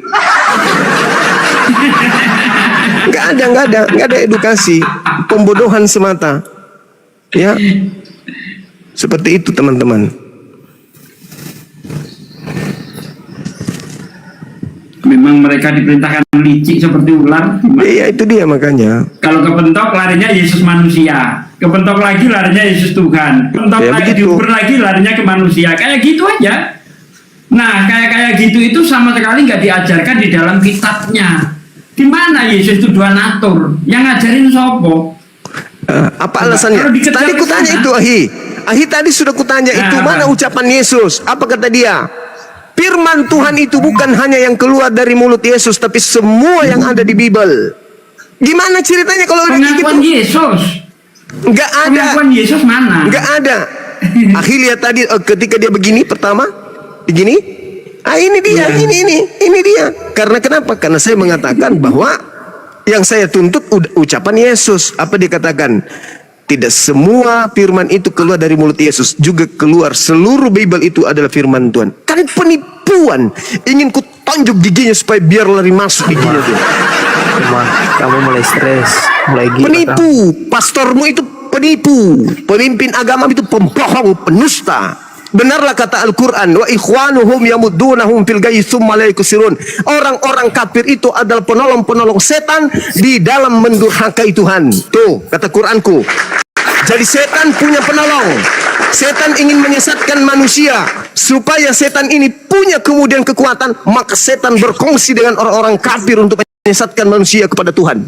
Nggak ada edukasi, pembodohan semata. Ya, seperti itu teman-teman. Memang mereka diperintahkan licik seperti ular. Iya itu dia makanya. Kalau kepentok larinya Yesus manusia, kepentok lagi larinya Yesus Tuhan, kepentok Ya, lagi begitu. diuber lagi larinya ke manusia, kayak gitu aja. Nah kayak gitu itu sama sekali nggak diajarkan di dalam kitabnya. Di mana Yesus itu donatur? Yang ngajarin sopo? Apa alasannya? Kalau dikejar Tadi ke kutanya sana. itu Ahi tadi sudah kutanya itu Nah, mana apa? ucapan Yesus? Apa kata dia? Firman Tuhan itu bukan hanya yang keluar dari mulut Yesus, tapi semua yang ada di Bible. Gimana ceritanya kalau Pengakuan begitu? Yesus, Nggak ada, pengakuan Yesus mana? nggak ada. Ahi lihat tadi ketika dia begini pertama, begini. Ini dia, ini dia. Karena kenapa? Karena saya mengatakan bahwa yang saya tuntut ucapan Yesus. Apa dia katakan? Tidak semua firman itu keluar dari mulut Yesus, juga keluar seluruh Bible itu adalah firman Tuhan. Kan penipuan. Ingin ku tonjok giginya supaya biar lari masuk giginya tuh. Kamu mulai stres, mulai gila. Penipu, pastormu itu penipu, pemimpin agama itu pembohong, penusta. Benarlah kata Al-Quran, wa ikhwanuhum yamuddunahum fil ghayyi tsumma la yakusirun. Orang-orang kafir itu adalah penolong-penolong setan di dalam mendurhakai Tuhan. Tuh kata Quranku. Jadi setan punya penolong. Setan ingin menyesatkan manusia supaya setan ini punya kemudian kekuatan, maka setan berkongsi dengan orang-orang kafir untuk menyesatkan manusia kepada Tuhan.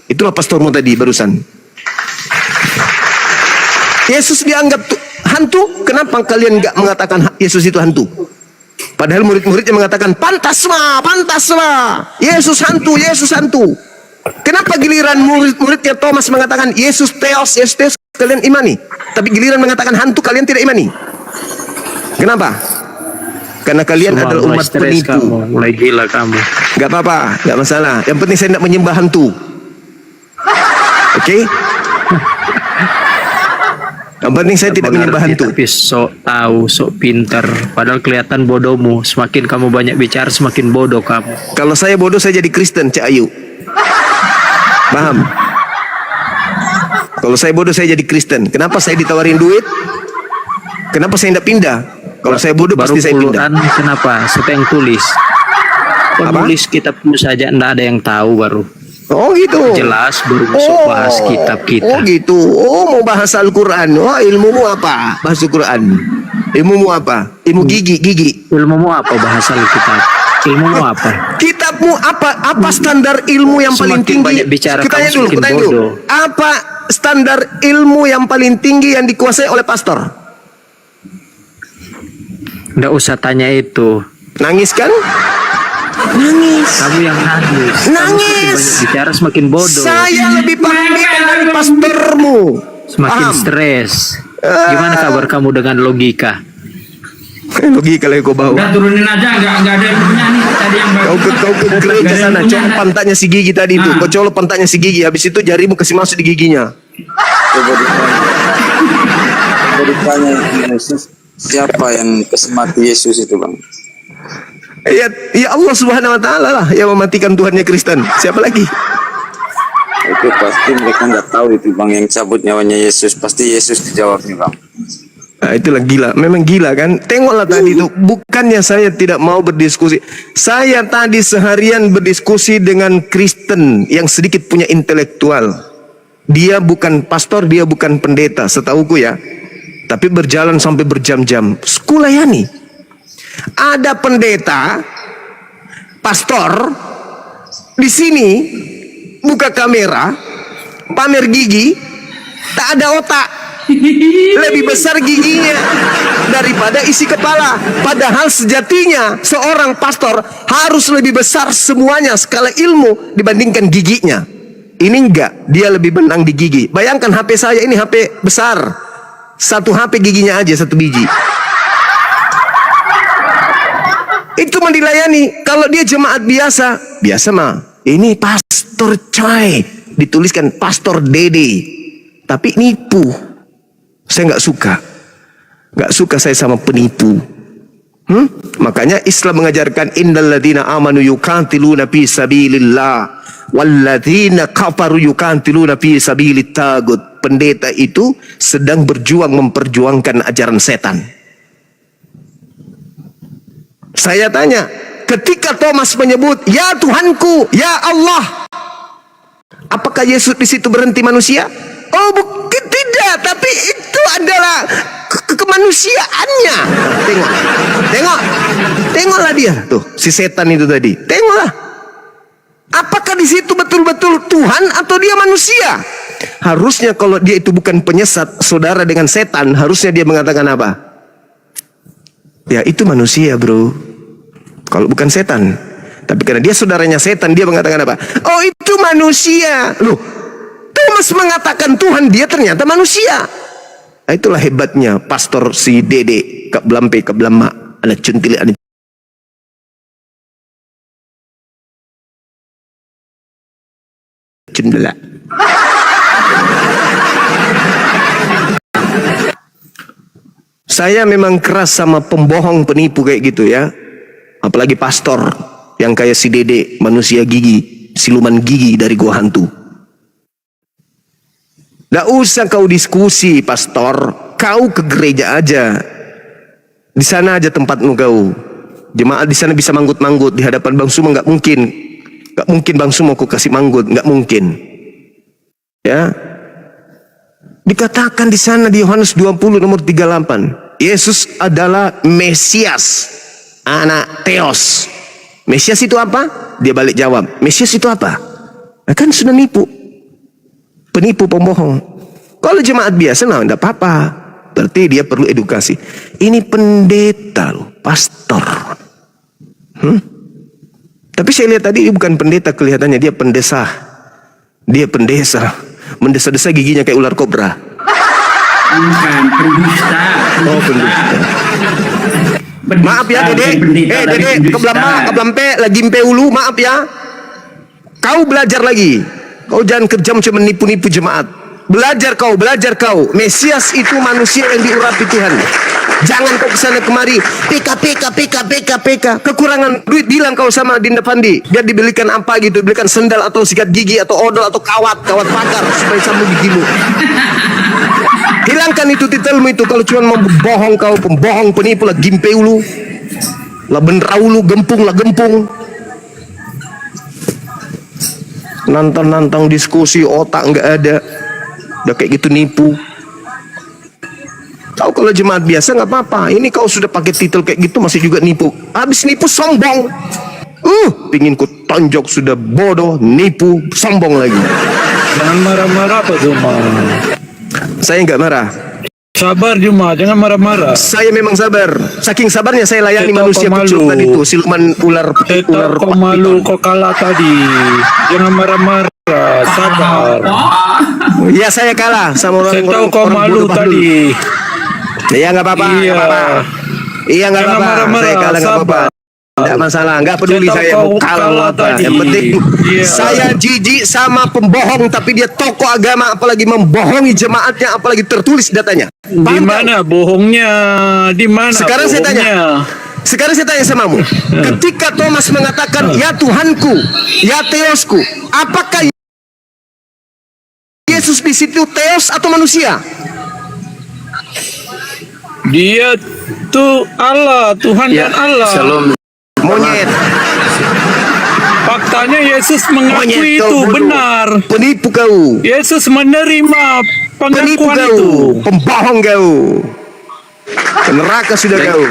Itulah pastormu tadi barusan. Yesus dianggap hantu. Kenapa kalian nggak mengatakan Yesus itu hantu? Padahal murid-muridnya mengatakan pantas mah Yesus hantu, Yesus hantu. Kenapa giliran murid-muridnya Thomas mengatakan Yesus Theos, kalian imani, tapi giliran mengatakan hantu kalian tidak imani? Kenapa? Karena kalian Semua adalah mulai umat stres penipu. kamu, mulai gila kamu. Gak apa-apa, gak masalah. Yang penting saya tidak menyembah hantu. Oke? Yang penting saya tidak menyembah hantu. Tapi sok tahu, sok pinter. Padahal kelihatan bodohmu. Semakin kamu banyak bicara, semakin bodoh kamu. Kalau saya bodoh saya jadi Kristen, Cik Ayu. Paham? Kalau saya bodoh saya jadi Kristen. Kenapa saya ditawarin duit? Kenapa saya tidak pindah? Kalau saya bodoh Baru pasti saya pindah. puluhan, kenapa? Siapa yang tulis? Penulis kitabmu saja tidak ada yang tahu baru. Oh gitu. Jelas baru masuk bahas kitab kita. Oh gitu. Oh mau bahas Al-Quran. Oh ilmumu apa? Bahas Al-Quran. Ilmumu apa? Ilmu gigi. Ilmumu apa bahasa kitab? Ilmumu apa? Kitabmu apa? Apa standar ilmu yang paling Semakin tinggi? banyak bicara Kutanya kamu semakin dulu. bodoh. Apa standar ilmu yang paling tinggi yang dikuasai oleh pastor? Nggak usah tanya itu. Nangis kan? Kamu yang nangis. Kamu semakin Nangis. banyak bicara semakin bodoh. Saya lebih paham dari pastormu. Semakin Paham? stres. Gimana kabar kamu dengan logika? Logika lah kau bawa. Udah turunin aja, nggak ada yang punya nih tadi yang bagus. Kau ke gereja Nggak ada yang sana, punya, colok ada. pantatnya si Gigi tadi itu. Ah. Kau colok pantatnya si Gigi, habis itu jarimu kasih masuk di giginya. Coba ditanya Yesus, siapa yang kasih mati Yesus itu, Bang? Ya Allah Subhanahu Wa Taala lah yang mematikan Tuhannya Kristen. Siapa lagi? Itu pasti mereka nggak tahu itu, Bang, yang cabut nyawanya Yesus. Pasti Yesus dijawabnya, Bang. Nah, itulah gila, memang gila kan? Tengoklah tadi itu, bukannya saya tidak mau berdiskusi. Saya tadi seharian berdiskusi dengan Kristen yang sedikit punya intelektual. Dia bukan pastor, dia bukan pendeta, setauku ya. Tapi berjalan sampai berjam-jam. Skulayani. Ada pendeta, pastor di sini buka kamera, pamer gigi, tak ada otak. Lebih besar giginya daripada isi kepala. Padahal sejatinya seorang pastor harus lebih besar semuanya skala ilmu dibandingkan giginya. Ini enggak, dia lebih benang di gigi. Bayangkan HP saya ini HP besar, satu HP giginya aja satu biji. Itu mah dilayani. Kalau dia jemaat biasa mah ini pastor coy, dituliskan pastor Dede, tapi nipu. Saya nggak suka saya sama penipu. Makanya Islam mengajarkan innalladzina amanu yuqatiluna fi sabilillah walladzina kafaru yuqatiluna fi sabilit tagut. Pendeta itu sedang berjuang memperjuangkan ajaran setan. Saya tanya, ketika Thomas menyebut ya Tuhanku, ya Allah, apakah Yesus di situ berhenti manusia? Oh, bukan, tidak, tapi itu adalah kemanusiaannya. Tengoklah dia tuh, si setan itu tadi. Tengoklah, apakah di situ betul-betul Tuhan atau dia manusia? Harusnya kalau dia itu bukan penyesat, saudara dengan setan, harusnya dia mengatakan apa? Ya itu manusia, bro. Kalau bukan setan, tapi karena dia saudaranya setan, dia mengatakan apa? Oh itu manusia. Loh, Thomas mengatakan Tuhan, dia ternyata manusia. Nah, itulah hebatnya pastor si Dede Kak Blampe Kak Blama anak centil anak cendela. Saya memang keras sama pembohong penipu kayak gitu ya. Apalagi pastor yang kayak si Dede, manusia gigi, siluman gigi dari gua hantu. Gak usah kau diskusi, pastor. Kau ke gereja aja. Di sana aja tempatmu kau. Jemaat di sana bisa manggut-manggut di hadapan Bang Sumo, nggak mungkin. Nggak mungkin Bang Sumo aku kasih manggut, nggak mungkin. Ya. Dikatakan di sana di Yohanes 20 nomor 38, Yesus adalah Mesias, anak Theos. Mesias itu apa? Dia balik jawab, Mesias itu apa? Nah, kan sudah nipu. Penipu, pembohong. Kalau jemaat biasa, nah enggak apa-apa. Berarti dia perlu edukasi. Ini pendeta loh, pastor. Tapi saya lihat tadi bukan pendeta, kelihatannya dia pendesa. Dia pendesa. Mendesa-desa giginya kayak ular kobra. Bukan, pendusta. Oh, pendusta. Maaf ya, Dede. Dede, keblampe, lagi mpe ulu, maaf ya. Kau belajar lagi. Kau jangan kerja macam menipu-nipu jemaat. Belajar kau. Mesias itu manusia yang diurapi Tuhan. Jangan kau kesana kemari. PK. Kekurangan duit, bilang kau sama Dinda Pandi. Biar dibelikan apa gitu. Dibelikan sendal atau sikat gigi atau odol atau kawat pakar supaya sambung gigimu. Hilangkan itu titelmu itu. Kalau cuma mau bohong kau, pembohong, penipu lah, gimpe ulu. Lah beneraulu, gempung. Nantang diskusi, otak nggak ada. Udah kayak gitu nipu. Kau kalau jemaat biasa nggak apa-apa. Ini kau sudah pakai titel kayak gitu masih juga nipu. Habis nipu sombong. Pingin ku tonjok, sudah bodoh, nipu, sombong lagi. Jangan marah-marah Pak Juma. Saya nggak marah. Sabar Juma, jangan marah-marah. Saya memang sabar. Saking sabarnya saya layani Saya tahu manusia kau kecil malu. tadi itu, siluman ular. Kau malu, kau kalah tadi. Jangan marah-marah, sabar. Ya saya kalah sama Saya orang tahu kau malu bodoh tadi. Iya nggak apa-apa. Iya. Iya nggak Jangan apa-apa. marah-marah, Saya kalah nggak apa-apa. sabar. Nggak masalah, nggak peduli Saya tahu saya kau mau kalah kalah apa. tadi. Yang penting Iya. saya jijik sama pembohong, tapi dia tokoh agama, apalagi membohongi jemaatnya, apalagi tertulis datanya. Di Paham nggak? mana bohongnya? Di mana? Sekarang saya tanya. bohongnya? Sekarang saya tanya samamu. Ketika Thomas mengatakan ya Tuhanku, ya Theosku, apakah Yesus di situ Theos atau manusia? Dia tuh Allah, Tuhan Ya, dan Allah. Shalom. Monyet. Faktanya Yesus mengakui Monyet itu kau bodoh. benar. Penipu kau. Yesus menerima Penipu pengakuan kau. itu. Pembohong kau. Ke neraka sudah kau.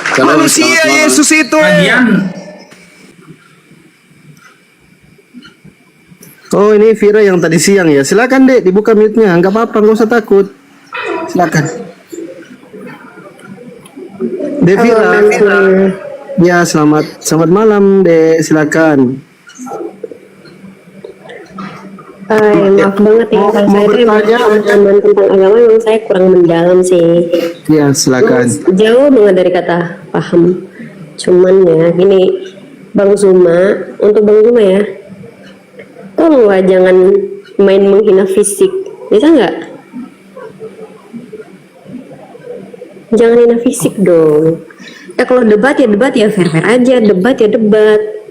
Shalom, Manusia selamat malam. Yesus itu. Bagian Oh, ini Vira yang tadi siang ya. Silakan Dek, dibuka mute-nya. Enggak apa-apa, enggak usah takut. Silakan. Dek Vira. Ya, selamat malam, Dek. Silakan. Maaf banget ya, kalau saya tuh emang pengalaman tentang agama memang saya kurang mendalam sih. Ya, silakan. Jauh banget dari kata paham. Cuman ya, gini, Bang Zuma, untuk Bang Zuma ya, tolong lah jangan main menghina fisik, bisa nggak? Jangan hina fisik dong. Ya kalau debat ya fair-fair aja, debat ya debat.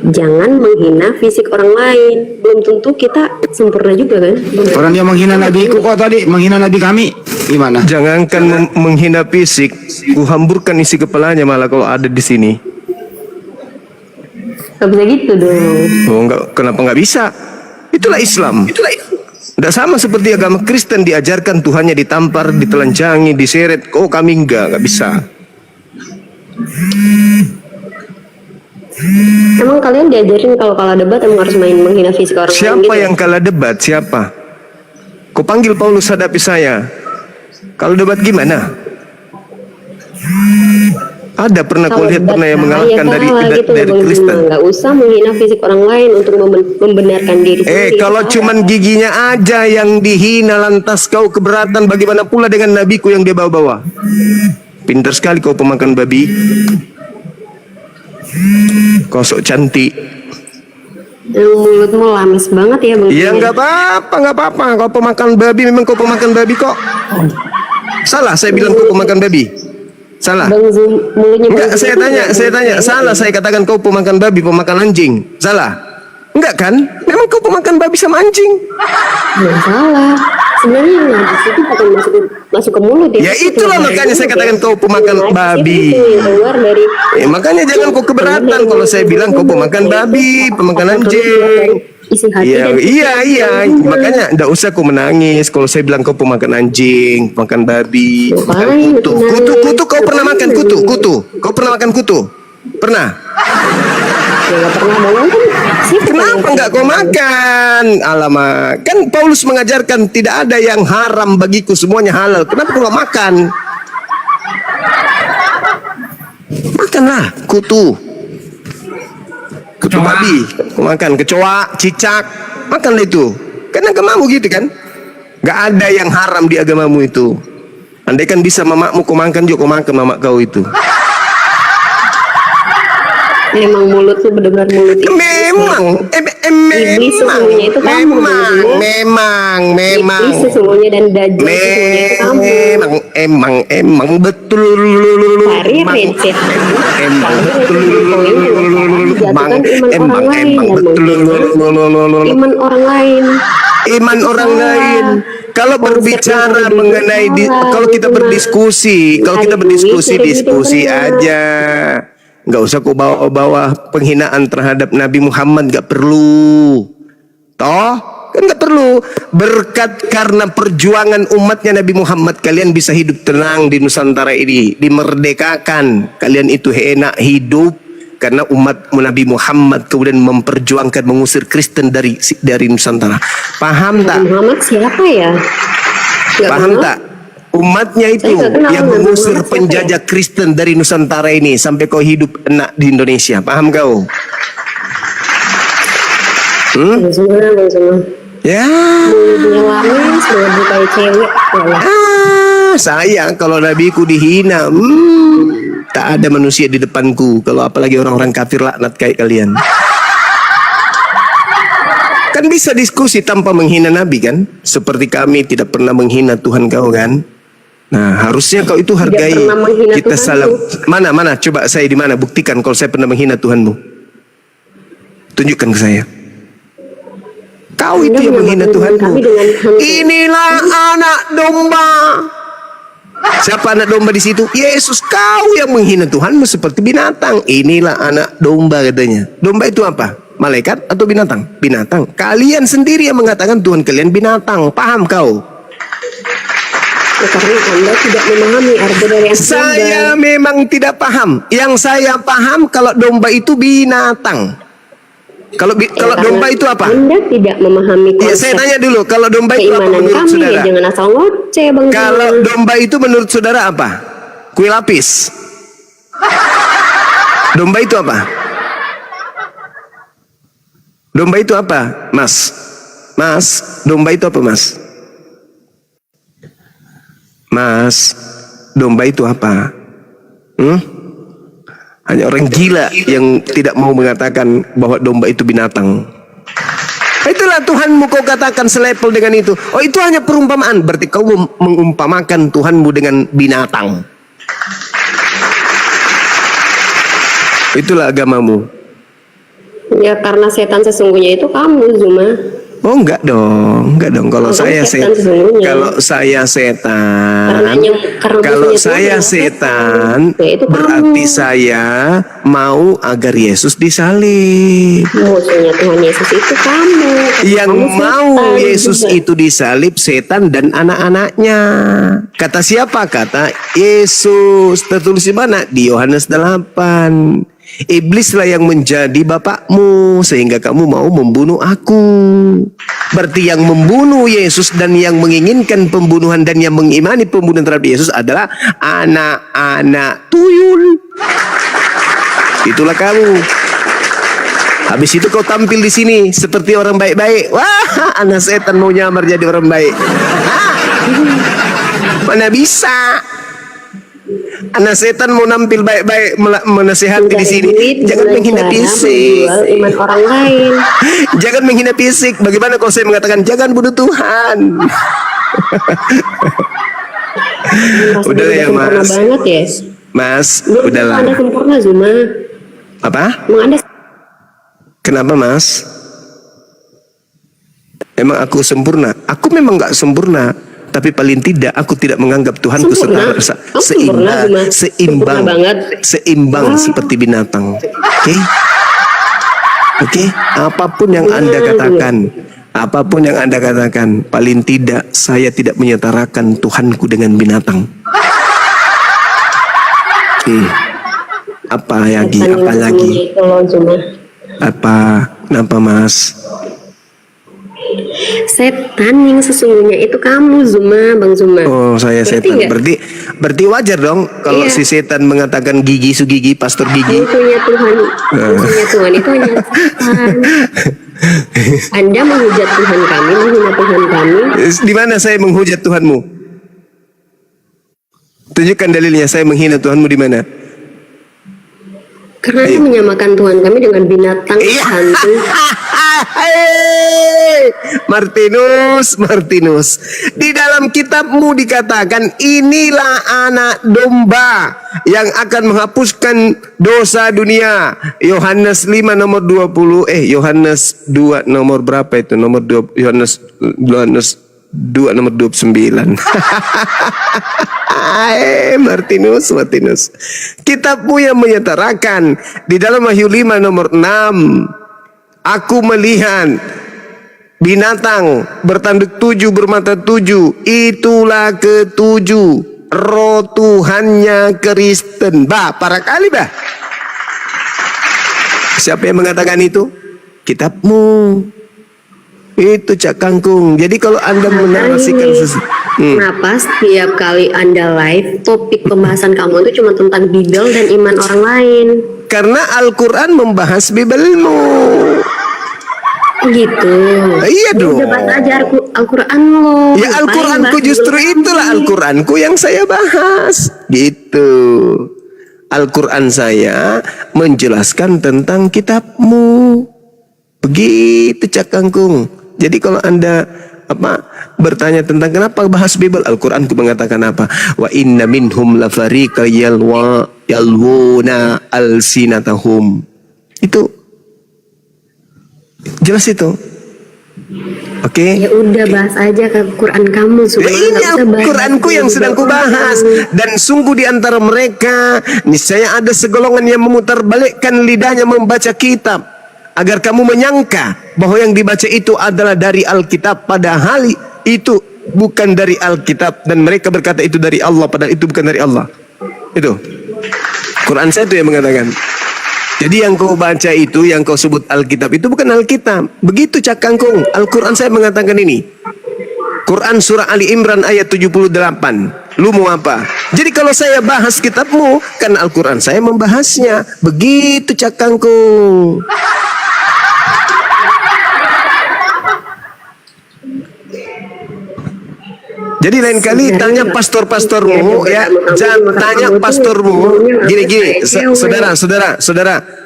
Jangan menghina fisik orang lain. Belum tentu kita sempurna juga kan. Orang dia menghina nabiku kok tadi, menghina nabi kami. Gimana? Jangankan menghina fisik, ku hamburkan isi kepalanya malah kalau ada di sini. Gak bisa gitu dong. Oh, kenapa nggak bisa? Itulah Islam. Tidak sama seperti agama Kristen diajarkan Tuhannya ditampar, ditelanjangi, diseret. Oh, kami nggak bisa. Emang kalian diajarin kalau kalah debat emang harus main menghina fisik orang lain Siapa gitu? yang kalah debat? Siapa? Kau panggil Paulus hadapi saya. Kalau debat gimana? Ada pernah kau lihat pernah yang mengalahkan dari Kristen? Nggak usah menghina fisik orang lain untuk membenarkan diri sendiri. Kalau cuman giginya aja yang dihina lantas kau keberatan, bagaimana pula dengan nabiku yang dia bawa-bawa? Pintar sekali kau pemakan babi. Kau sok cantik. Mulutmu lamis banget ya Bang. Iya nggak apa-apa. Kau pemakan babi, memang kau pemakan babi kok. Salah saya bilang kau pemakan babi. Salah. Enggak, saya tanya. Salah saya katakan kau pemakan babi, pemakan anjing. Salah. Enggak kan? Memang kau pemakan babi sama anjing. Nggak salah. Sebenarnya yang najis itu bukan masuk ke mulut ya. Ya itulah makanya saya katakan kau pemakan babi. Makanya jangan kau keberatan kalau saya bilang kau pemakan babi, pemakan anjing. Iya. Makanya ndak usah kau menangis kalau saya bilang kau pemakan anjing, makan babi, makan kutu. Kau pernah makan kutu? Kau pernah makan kutu? Pernah? Kenapa enggak kau makan? Alamak, kan Paulus mengajarkan tidak ada yang haram bagiku, semuanya halal. Kenapa kau enggak makan? Makanlah kutu babi, makan kecoa, cicak, makanlah itu. Karena agamamu gitu kan? Enggak ada yang haram di agamamu itu. Andai kan bisa mamakmu kau makan juga, kau makan mamak kau itu. Memang mulut tuh benar-benar mulut itu. Memang iblis sesungguhnya itu kamu. Memang iblis sesungguhnya dan dajjal sesungguhnya itu kamu. Emang betul. Cari receh. Emang betul. Iman orang lain. Iman orang lain. Kalau berbicara mengenai kalau kita berdiskusi, diskusi aja. Nggak usah kau bawa-bawa penghinaan terhadap Nabi Muhammad, nggak perlu. Toh, kan nggak perlu. Berkat karena perjuangan umatnya Nabi Muhammad, kalian bisa hidup tenang di Nusantara ini, dimerdekakan. Kalian itu enak hidup karena umat Nabi Muhammad kemudian memperjuangkan mengusir Kristen dari Nusantara. Paham tak? Muhammad siapa ya? Paham tak? Umatnya itu yang mengusir penjajah Kristen dari Nusantara ini sampai kau hidup enak di Indonesia. Paham kau? Ya. Sayang kalau nabiku dihina. Tak ada manusia di depanku. Kalau apalagi orang-orang kafir laknat kayak kalian. Kan bisa diskusi tanpa menghina Nabi kan? Seperti kami tidak pernah menghina Tuhan kau kan? Nah, harusnya kau itu hargai kita salam. Mana? Coba saya di mana? Buktikan kalau saya pernah menghina Tuhanmu. Tunjukkan ke saya. Kau itu yang menghina Tuhanmu. Inilah anak domba. Siapa anak domba di situ? Yesus. Kau yang menghina Tuhanmu seperti binatang. Inilah anak domba katanya. Domba itu apa? Malaikat atau binatang? Binatang. Kalian sendiri yang mengatakan Tuhan kalian binatang. Paham kau? Karena Anda tidak memahami arti dari saya memang tidak paham. Yang saya paham kalau domba itu binatang. Kalau Karena domba itu apa? Anda tidak memahami Iya, konsep saya tanya dulu, kalau domba itu apa keimanan menurut kami saudara? ya, jangan asal ngoceh Bang Kalau Zuma. domba itu menurut saudara apa? Kue lapis. Domba itu apa? Domba itu apa, Mas? Mas, domba itu apa, Mas? Mas, domba itu apa? Hanya orang gila yang tidak mau mengatakan bahwa domba itu binatang. Itulah Tuhanmu kau katakan selepel dengan itu. Oh, itu hanya perumpamaan. Berarti kau mengumpamakan Tuhanmu dengan binatang. Itulah agamamu. Ya karena setan sesungguhnya itu kamu Zuma. Oh, enggak dong. Kalau saya setan sesungguhnya. Kalau saya setan, Ya, itu berarti kamu. saya mau agar Yesus disalib. Musuhnya Tuhan Yesus itu kamu. Yang Kamu mau setan Yesus juga. itu disalib setan dan anak-anaknya. Kata siapa? Kata Yesus. Tertulis di mana? Di Yohanes 8. Iblislah yang menjadi bapakmu sehingga kamu mau membunuh aku. Berarti yang membunuh Yesus dan yang menginginkan pembunuhan dan yang mengimani pembunuhan terhadap Yesus adalah anak-anak tuyul. Itulah kamu. Habis itu kau tampil di sini seperti orang baik-baik. Wah, anak setan mau nyamar jadi orang baik. Mana bisa? Anak setan mau nampil baik-baik menasihati di sini. Jangan menghina fisik. Menjual iman orang lain. Jangan menghina fisik. Bagaimana kalau saya mengatakan jangan bunuh Tuhan? Udahlah ya, Mas. Banget ya. Mas, Belum udahlah. Anda sempurna Zuma. Apa? Emang Anda Kenapa, Mas? Emang aku sempurna? Aku memang nggak sempurna. Tapi paling tidak aku tidak menganggap Tuhanku Sempurna. setara, Sempurna, Zuma. seimbang, Sempurna banget. seimbang seperti binatang. Oke, apapun yang Anda katakan, paling tidak saya tidak menyetarakan Tuhanku dengan binatang. Apa lagi? itu loh Zuma. Kenapa, Mas? Setan yang sesungguhnya itu kamu Zuma, Bang Zuma. Oh, saya Berarti setan. nggak? Berarti wajar dong kalau Iya. si setan mengatakan gigi sugigi, pastor gigi. Musuhnya Tuhan itu hanya setan. Anda menghujat Tuhan kami, menghina Tuhan kami. Di mana saya menghujat Tuhanmu? Tunjukkan dalilnya saya menghina Tuhanmu di mana? Karena Anda menyamakan Tuhan kami dengan binatang Iya. hantu. Martinus. Di dalam kitabmu dikatakan inilah anak domba yang akan menghapuskan dosa dunia. Yohanes 5 nomor 20. Yohanes 2 nomor berapa itu? Yohanes 2 nomor 29. Martinus. Kitabmu yang menyetarakan di dalam Wahyu 5 nomor 6. Aku melihat binatang bertanduk 7 bermata 7. Itulah ketujuh roh Tuhannya Kristen. Para kali siapa yang mengatakan itu? Kitabmu. Itu Cak Kangkung. Jadi kalau Anda menarasikan Kenapa setiap kali Anda live, topik pembahasan kamu itu cuma tentang Bible dan iman orang lain? Karena Al-Quran membahas Bibelmu. Gitu. Iya dong. Debat aja Al-Quran lo. Ya Al-Quranku justru itulah Al-Quranku yang saya bahas. Gitu. Al-Quran saya menjelaskan tentang kitabmu. Begitu Cak Kangkung. Jadi kalau Anda bertanya tentang kenapa bahas Bible, Al-Quranku mengatakan apa? Wa inna minhum lafariqa yalwuna alsinatahum. Itu jelas itu. Oke. Ya udah bahas aja ke Quran kamu Zuma. Ini Al-Quranku yang sedang kubahas. Dan sungguh di antara mereka niscaya ada segolongan yang memutarbalikkan lidahnya membaca kitab, agar kamu menyangka bahwa yang dibaca itu adalah dari Alkitab, padahal itu bukan dari Alkitab, dan mereka berkata itu dari Allah padahal itu bukan dari Allah. Itu Quran saya itu yang mengatakan. Jadi yang kau baca itu, yang kau sebut Alkitab itu bukan Alkitab. Begitu Cak Kangkung. Al-Quran saya mengatakan ini. Quran surah Ali Imran ayat 78. Lu mau apa? Jadi kalau saya bahas kitabmu, kan Al-Quran saya membahasnya. Begitu Cak Kangkung. Jadi lain kali tanya pastor-pastormu ya, jangan tanya pastormu gini-gini, saudara,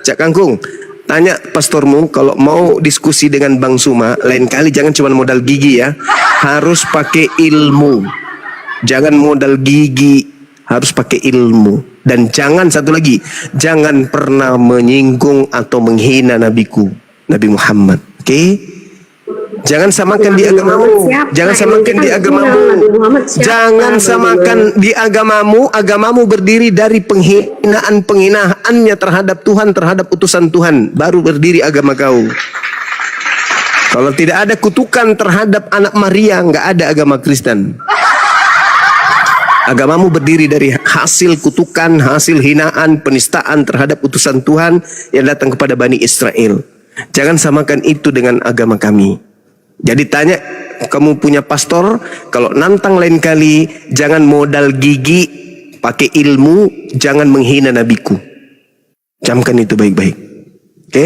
Cak Kangkung, tanya pastormu kalau mau diskusi dengan Bang Suma, lain kali jangan cuma modal gigi ya, harus pakai ilmu, jangan modal gigi, harus pakai ilmu, dan jangan satu lagi, jangan pernah menyinggung atau menghina nabiku, Nabi Muhammad, oke? Jangan samakan di agamamu. Jangan samakan di agamamu. Jangan samakan di agamamu. Agamamu berdiri dari penghinaannya terhadap Tuhan, terhadap utusan Tuhan. Baru berdiri agama kau. Kalau tidak ada kutukan terhadap anak Maria, nggak ada agama Kristen. Agamamu berdiri dari hasil kutukan, hasil hinaan, penistaan terhadap utusan Tuhan yang datang kepada Bani Israel. Jangan samakan itu dengan agama kami. Jadi tanya, kamu punya pastor, kalau nantang lain kali, jangan modal gigi, pakai ilmu, jangan menghina nabiku. Camkan itu baik-baik. Oke?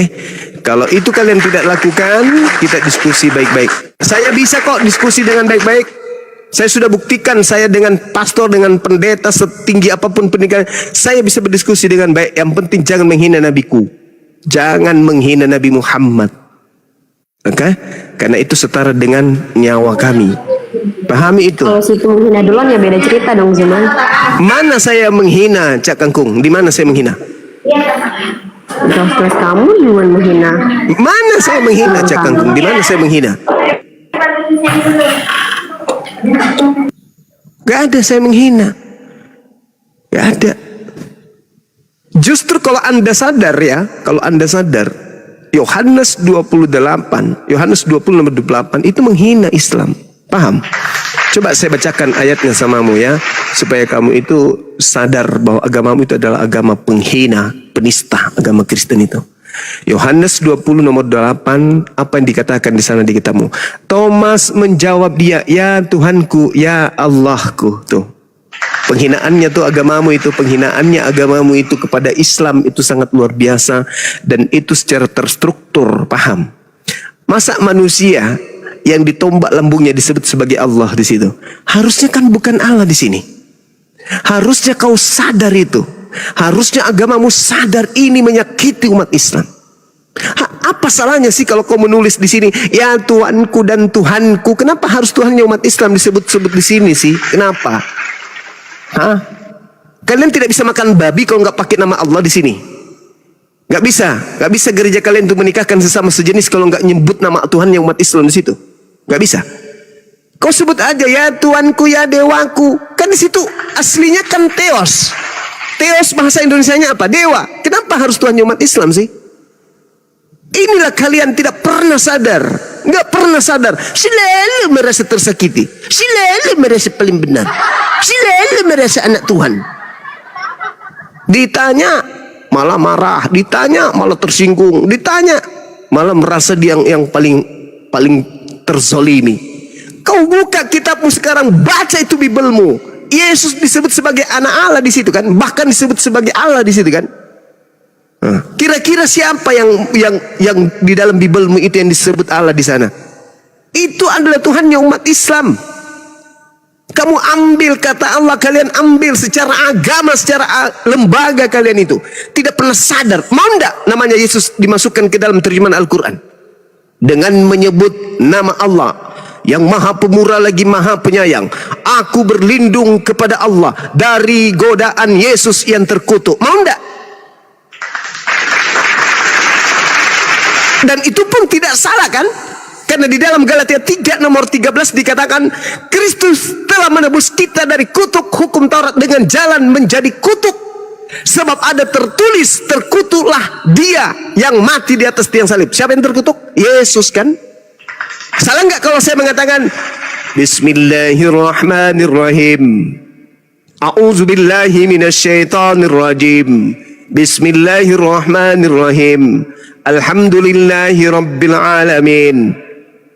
Kalau itu kalian tidak lakukan, kita diskusi baik-baik. Saya bisa kok diskusi dengan baik-baik. Saya sudah buktikan, saya dengan pastor, dengan pendeta, setinggi apapun pendidikan, saya bisa berdiskusi dengan baik. Yang penting jangan menghina nabiku. Jangan menghina Nabi Muhammad. Oke? Karena itu setara dengan nyawa kami. Pahami itu. Kalau situ menghina duluan ya beda cerita dong Zuman. Mana saya menghina Cak Kangkung? Di mana saya menghina? Terus kamu Zuman menghina. Mana saya menghina Cak Kangkung? Di mana saya menghina? Gak ada saya menghina. Gak ada. Justru kalau Anda sadar ya, kalau Anda sadar, Yohanes 28 nomor 28 itu menghina Islam. Paham? Coba saya bacakan ayatnya samamu ya, supaya kamu itu sadar bahwa agamamu itu adalah agama penghina, penista, agama Kristen itu. Yohanes 20 nomor 8, apa yang dikatakan di sana di kitabmu? Thomas menjawab dia, ya Tuhanku, ya Allahku. Tuh. Penghinaannya tuh agamamu itu, penghinaannya agamamu itu kepada Islam itu sangat luar biasa, dan itu secara terstruktur, paham? Masa manusia yang ditombak lambungnya disebut sebagai Allah di situ? Harusnya kan bukan Allah di sini. Harusnya kau sadar itu. Harusnya agamamu sadar ini menyakiti umat Islam. Apa salahnya sih kalau kau menulis di sini, ya Tuanku dan Tuhanku? Kenapa harus Tuhannya umat Islam disebut-sebut di sini sih? Kenapa? Hah? Kalian tidak bisa makan babi kalau nggak pakai nama Allah di sini. Nggak bisa gereja kalian untuk menikahkan sesama sejenis kalau nggak nyebut nama Tuhan yang umat Islam di situ. Nggak bisa. Kau sebut aja ya Tuanku, ya Dewaku. Kan di situ aslinya kan Theos. Theos bahasa Indonesianya apa? Dewa. Kenapa harus Tuhannya umat Islam sih? Inilah kalian tidak pernah sadar. Nggak pernah sadar. Selalu merasa tersakiti. Selalu merasa paling benar. Selalu merasa anak Tuhan. Ditanya malah marah, ditanya malah tersinggung, ditanya malah merasa dia yang paling terzolimi. Kau buka kitabmu sekarang, baca itu Bibelmu. Yesus disebut sebagai anak Allah di situ kan, bahkan disebut sebagai Allah di situ kan. Kira-kira siapa yang di dalam Bibelmu itu yang disebut Allah di sana? Itu adalah Tuhannya umat Islam. Kamu ambil kata Allah, kalian ambil secara agama, secara lembaga kalian itu. Tidak pernah sadar. Mau enggak namanya Yesus dimasukkan ke dalam terjemahan Al-Quran? Dengan menyebut nama Allah yang maha pemurah lagi maha penyayang. Aku berlindung kepada Allah dari godaan Yesus yang terkutuk. Mau enggak? Dan itu pun tidak salah kan? Karena di dalam Galatia 3 nomor 13 dikatakan Kristus telah menebus kita dari kutuk hukum Taurat dengan jalan menjadi kutuk. Sebab ada tertulis, terkutuklah dia yang mati di atas tiang salib. Siapa yang terkutuk? Yesus kan? Salah nggak kalau saya mengatakan Bismillahirrahmanirrahim. A'udzubillahi minasyaitonirrajim. Bismillahirrahmanirrahim. Alhamdulillahi rabbil alamin.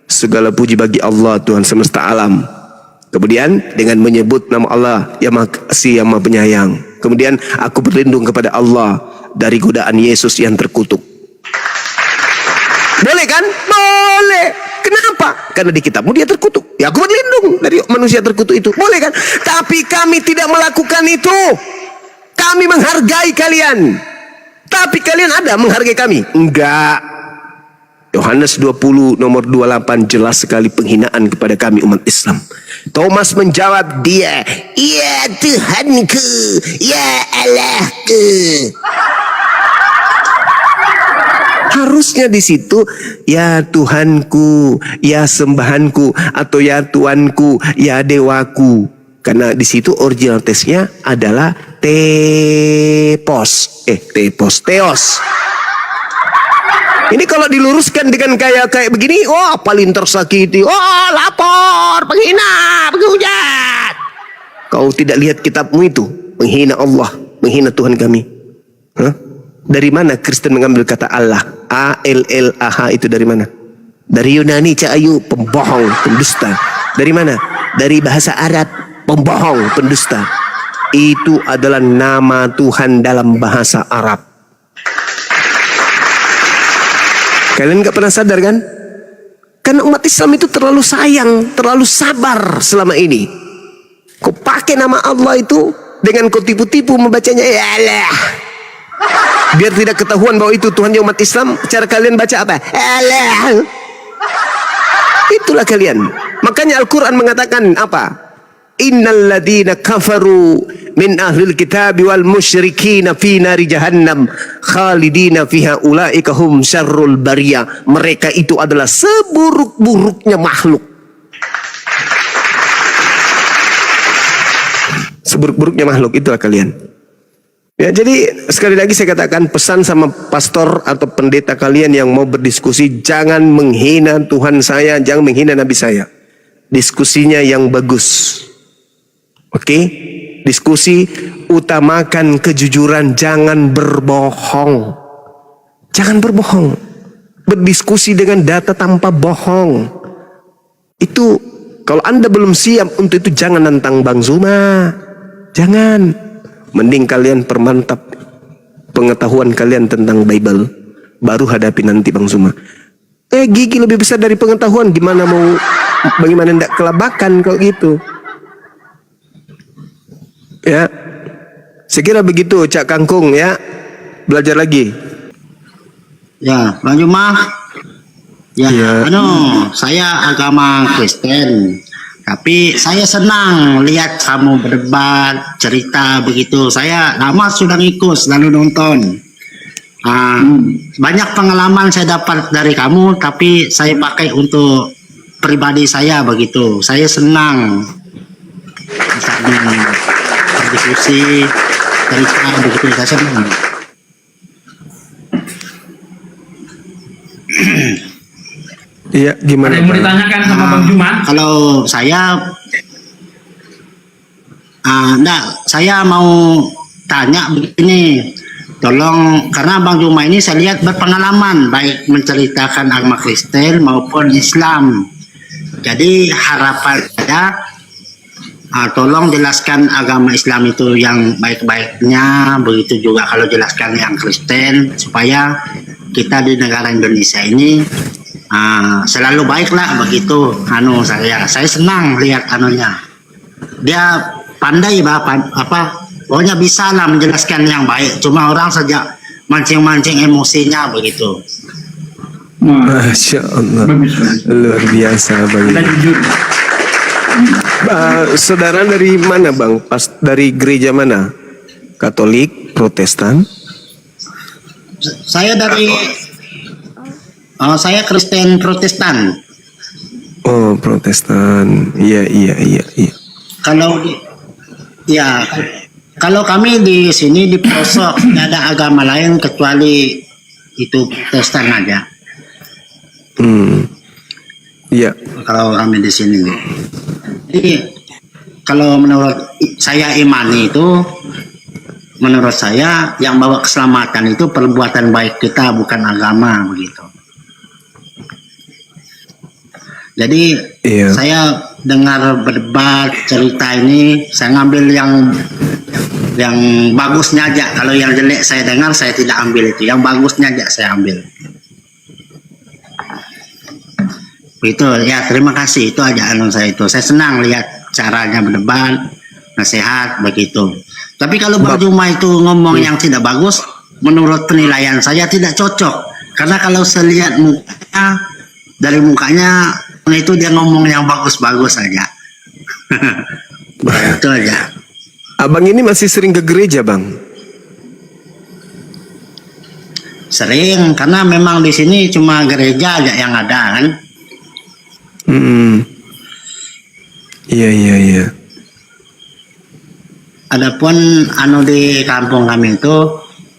Segala puji bagi Allah, Tuhan semesta alam. Kemudian dengan menyebut nama Allah yang Maha Kasih, yang Maha Penyayang. Kemudian aku berlindung kepada Allah dari godaan Yesus yang terkutuk. Boleh kan? Boleh. Kenapa? Karena di kitabmu dia terkutuk. Ya aku berlindung dari manusia terkutuk itu. Boleh kan? Tapi kami tidak melakukan itu. Kami menghargai kalian. Tapi kalian ada menghargai kami? Enggak. Yohanes 20 nomor 28 jelas sekali penghinaan kepada kami umat Islam. Thomas menjawab dia, "Ya Tuhanku, ya Allahku." Harusnya di situ, ya Tuhanku, ya sembahanku, atau ya Tuanku, ya dewaku. Karena di situ original teksnya adalah teos. Ini kalau diluruskan dengan kayak begini, wah paling tersakiti, wah lapor, penghina, penghujat. Kau tidak lihat kitabmu itu, menghina Allah, menghina Tuhan kami. Hah? Dari mana Kristen mengambil kata Allah? A-L-L-A-H itu dari mana? Dari Yunani, Cak Ayu, pembohong, pendusta. Dari mana? Dari bahasa Arab, pembohong, pendusta. Itu adalah nama Tuhan dalam bahasa Arab. Kalian gak pernah sadar kan? Karena umat Islam itu terlalu sayang, terlalu sabar selama ini. Kau pakai nama Allah itu dengan kau tipu-tipu membacanya, ya Allah. Biar tidak ketahuan bahwa itu Tuhannya umat Islam, cara kalian baca apa? Allah. Itulah kalian. Makanya Al-Quran mengatakan apa? Innal ladina kafaru min ahlil kitab wal musyrikina fi nari jahannam khalidina fiha ulaika hum syarrul bariyah. Mereka itu adalah seburuk-buruknya makhluk. Seburuk-buruknya makhluk, itulah kalian. Ya, jadi sekali lagi saya katakan, pesan sama pastor atau pendeta kalian yang mau berdiskusi, jangan menghina Tuhan saya, jangan menghina Nabi saya. Diskusinya yang bagus. Oke? Diskusi, utamakan kejujuran, jangan berbohong. Jangan berbohong. Berdiskusi dengan data tanpa bohong. Itu kalau Anda belum siap untuk itu, jangan nantang Bang Zuma. Jangan. Mending kalian permantap pengetahuan kalian tentang Bible, baru hadapi nanti Bang Zuma. Gigi lebih besar dari pengetahuan, bagaimana ndak kelabakan kalau gitu. Ya, saya kira begitu Cak Kangkung ya. Belajar lagi. Ya, Bang Zuma. Ya. Saya agama Kristen. Tapi saya senang lihat kamu berdebat, cerita begitu. Saya lama sudah ngikut, selalu nonton. Banyak pengalaman saya dapat dari kamu, tapi saya pakai untuk pribadi saya begitu. Saya senang misalnya berdiskusi, cerita begitu, saya senang. Iya, gimana? Ada yang mau ditanyakan sama Bang Zuma? Kalau saya, saya mau tanya begini, tolong, karena Bang Zuma ini saya lihat berpengalaman baik menceritakan agama Kristen maupun Islam. Jadi harapan saya, tolong jelaskan agama Islam itu yang baik-baiknya, begitu juga kalau jelaskan yang Kristen, supaya kita di negara Indonesia ini selalu baiklah begitu. Saya senang lihat dia pandai pokoknya bisa lah menjelaskan yang baik, cuma orang saja mancing-mancing emosinya begitu. Masya Allah, luar biasa Bang. Saudara dari mana Bang? Dari gereja mana? Katolik, Protestan? Saya saya Kristen Protestan. Oh, Protestan. Iya. Kalau kami di sini di pelosok tidak ada agama lain kecuali itu Protestan aja. Iya. Kalau kami di sini. Jadi kalau menurut saya imani itu menurut saya yang bawa keselamatan itu perbuatan baik kita, bukan agama begitu. Jadi Iya. saya dengar berdebat cerita ini, saya ngambil yang bagusnya aja. Kalau yang jelek saya dengar, saya tidak ambil itu. Yang bagusnya aja saya ambil. Itu ya, terima kasih, itu aja anu saya itu. Saya senang lihat caranya berdebat, nasihat begitu. Tapi kalau Bang Juma itu ngomong yang tidak bagus, menurut penilaian saya tidak cocok. Karena kalau saya lihat mukanya, dari mukanya itu dia ngomong yang bagus-bagus aja. Itu aja. Abang ini masih sering ke gereja, Bang? Sering, karena memang di sini cuma gereja aja yang ada kan. Iya. Adapun anu di kampung kami itu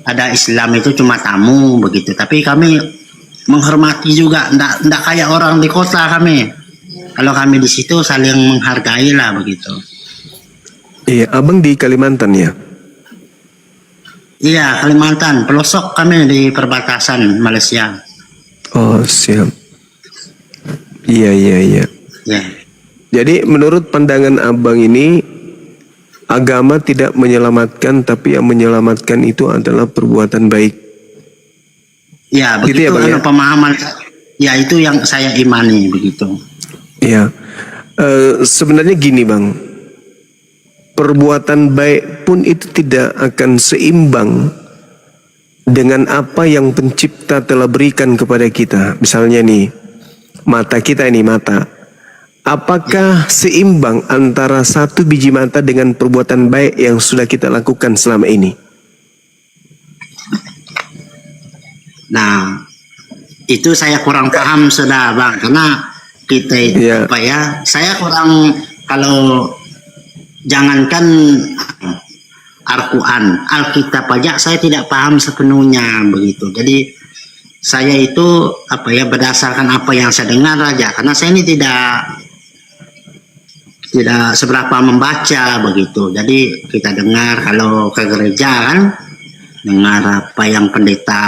ada Islam itu cuma tamu begitu. Tapi kami menghormati juga, ndak kayak orang di kota kami. Kalau kami di situ saling menghargai lah begitu. Iya, abang di Kalimantan ya? Iya, Kalimantan, pelosok kami di perbatasan Malaysia. Oh, siap. Iya. Ya. Jadi menurut pandangan abang ini, agama tidak menyelamatkan, tapi yang menyelamatkan itu adalah perbuatan baik. Ya, Gitu begitu ya, Bang, ya? pemahaman. Ya, itu yang saya imani begitu. Iya. Sebenarnya gini, Bang. Perbuatan baik pun itu tidak akan seimbang dengan apa yang pencipta telah berikan kepada kita. Misalnya nih, mata kita ini mata. Apakah seimbang antara satu biji mata dengan perbuatan baik yang sudah kita lakukan selama ini? Nah, itu saya kurang paham sudah, Bang, karena kita itu apa ya, saya kurang, kalau jangankan Al-Quran, Alkitab aja saya tidak paham sepenuhnya begitu. Jadi saya itu apa ya, berdasarkan apa yang saya dengar aja, karena saya ini tidak seberapa membaca begitu. Jadi kita dengar kalau ke gereja kan, dengar apa yang pendeta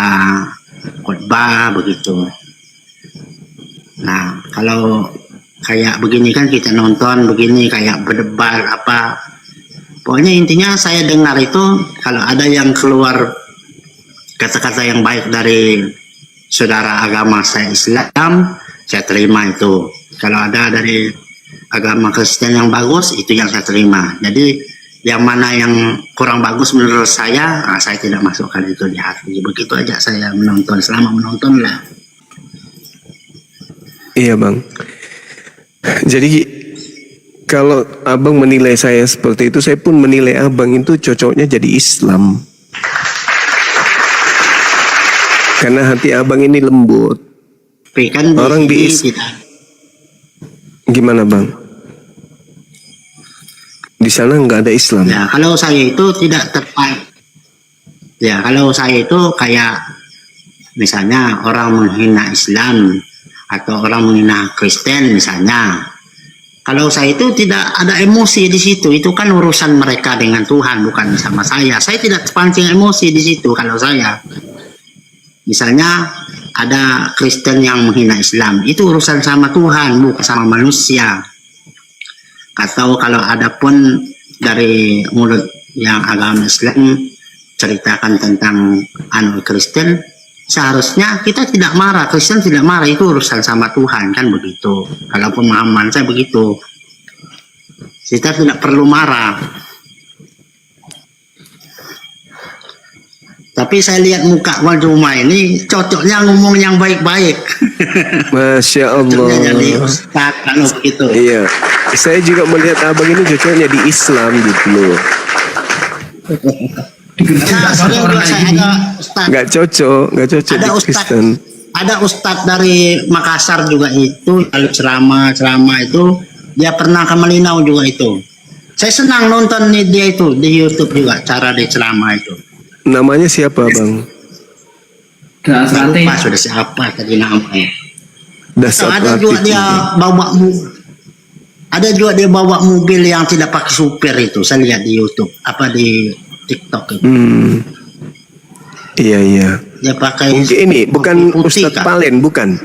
khotbah begitu. Nah, kalau kayak begini kan kita nonton begini, kayak berdebat apa. Pokoknya intinya saya dengar itu kalau ada yang keluar kata-kata yang baik dari saudara agama saya Islam, saya terima itu. Kalau ada dari agama Kristen yang bagus, itu yang saya terima. Jadi yang mana yang kurang bagus menurut saya, saya tidak masukkan itu di hati. Begitu aja saya menonton, selama menonton lah. Iya, Bang. Jadi kalau abang menilai saya seperti itu, saya pun menilai abang itu cocoknya jadi Islam. Karena hati abang ini lembut. Tapi kan orang di gimana, Bang? Di sana nggak ada Islam. Ya, kalau saya itu tidak terpaik. Ya, kalau saya itu kayak misalnya orang menghina Islam atau orang menghina Kristen misalnya. Kalau saya itu tidak ada emosi di situ, itu kan urusan mereka dengan Tuhan, bukan sama saya. Saya tidak terpancing emosi di situ kalau saya. Misalnya ada Kristen yang menghina Islam, itu urusan sama Tuhan, bukan sama manusia. Atau kalau ada pun dari mulut yang agama Islam ceritakan tentang anu Kristen, seharusnya kita tidak marah, Kristen tidak marah, itu urusan sama Tuhan, kan begitu. Kalau pemahaman saya begitu, kita tidak perlu marah. Tapi saya lihat muka Bang Juma ini cocoknya ngomong yang baik-baik. Masya Allah. Cocoknya jadi ustaz, kalau begitu. Iya, saya juga melihat abang ini cocoknya di Islam gitu loh. Ya, sering juga saya ada ustaz. Nggak cocok Ada di ustaz. Kristen. Ada ustadz dari Makassar juga itu, kalau ceramah itu dia pernah ke Malinau juga itu. Saya senang nonton dia itu di YouTube juga, cara dia ceramah itu. Namanya siapa, Bang? Lupa sudah siapa tadi namanya. Dasar Ada juga dia bawa mobil yang tidak pakai supir itu, saya lihat di YouTube, apa di TikTok itu. Iya iya. Dia pakai Mungkin ini bukan putih, Ustadz kan? Palen, bukan?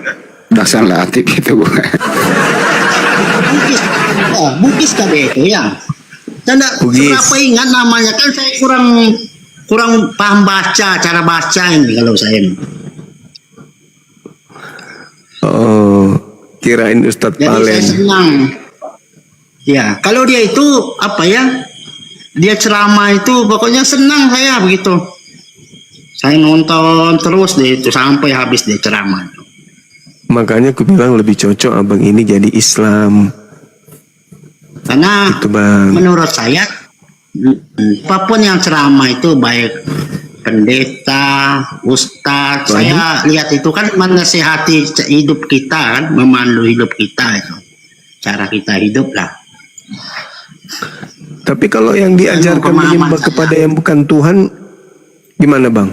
Dasar Latif itu bukan. Bugis. Oh, Bugis kali itu ya. Dan Bugis. kenapa ingat namanya kan saya kurang paham baca, cara baca ini kalau saya ini. Oh, kirain Ustadz Jadi saya Palen. senang. Ya, kalau dia itu apa ya? Dia ceramah itu pokoknya senang saya begitu. Saya nonton terus deh itu sampai habis dia ceramah. Makanya aku bilang lebih cocok abang ini jadi Islam. Karena Itu bang. menurut saya apapun yang ceramah itu baik pendeta, ustadz, saya lihat itu kan menasihati hidup kita kan, memandu hidup kita itu. Cara kita hidup lah. Tapi kalau yang diajarkan pemahaman menyembah saya. kepada yang bukan Tuhan, gimana bang?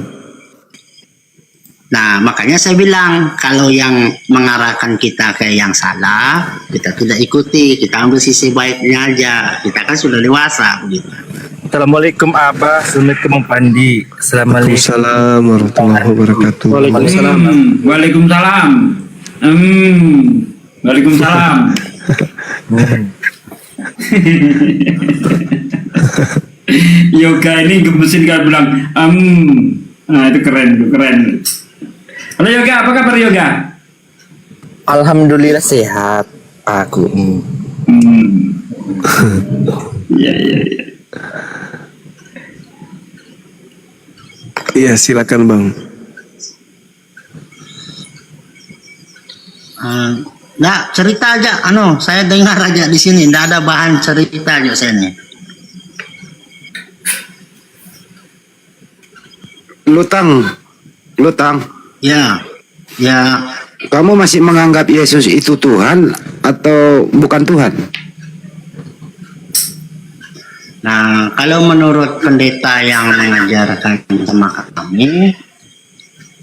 Nah, makanya saya bilang kalau yang mengarahkan kita ke yang salah, kita tidak ikuti, kita ambil sisi baiknya aja. Kita kan sudah dewasa begitu. Assalamualaikum Abah, Assalamualaikum Pandi. Assalamualaikum. Waalaikumsalam warahmatullahi wabarakatuh. Waalaikumsalam. Waalaikumsalam. Waalaikumsalam. Yoga ini gemesin kan bilang nah itu keren, itu keren. Halo Yoga, apa kabar Yoga? Alhamdulillah sehat aku. Iya iya iya. Iya silakan bang. Nah, cerita aja, saya dengar aja di sini, nggak ada bahan cerita aja saya nih. Lutang. Ya, Kamu masih menganggap Yesus itu Tuhan atau bukan Tuhan? nah kalau menurut pendeta yang mengajarkan sama kami,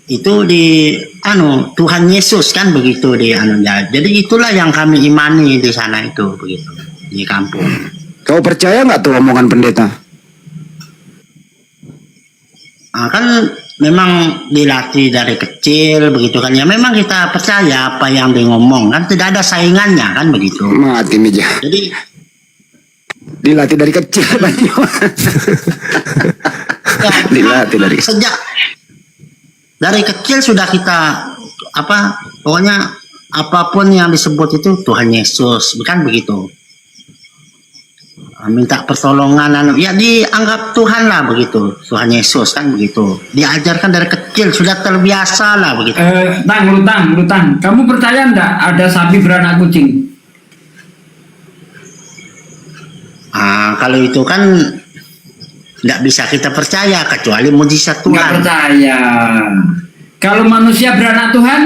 itu di Tuhan Yesus kan begitu di jadi itulah yang kami imani di sana itu begitu di kampung. Kau percaya nggak tuh omongan pendeta? Kan memang dilatih dari kecil begitu kan ya, memang kita percaya apa yang dia ngomong kan, tidak ada saingannya kan begitu. Mati meja. Jadi Dilatih dari kecil. ya, Dilatih dari sejak dari kecil sudah kita pokoknya apapun yang disebut itu Tuhan Yesus bukan begitu. Minta pertolongan ya dianggap Tuhan lah begitu, Tuhan Yesus kan begitu, diajarkan dari kecil sudah terbiasa lah begitu. Lutang, kamu percaya enggak ada sapi beranak kucing? Kalau itu kan nggak bisa kita percaya kecuali mujizat Nggak Tuhan. percaya. Kalau manusia beranak Tuhan?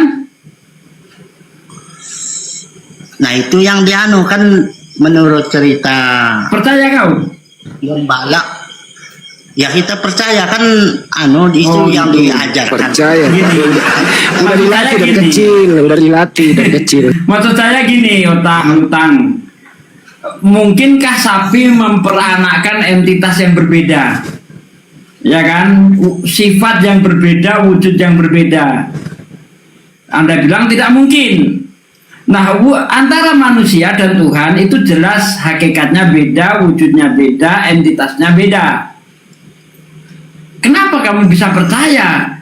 Nah itu yang kan menurut cerita Percaya kau? gembala. Ya kita percaya kan itu yang diajarkan. Percaya. Udah dilatih dari kecil. Maksud saya gini, Lutang. Mungkinkah sapi memperanakkan entitas yang berbeda? Ya kan? Sifat yang berbeda, wujud yang berbeda. Anda bilang tidak mungkin. Nah, antara manusia dan Tuhan itu jelas hakikatnya beda, wujudnya beda, entitasnya beda. Kenapa kamu bisa percaya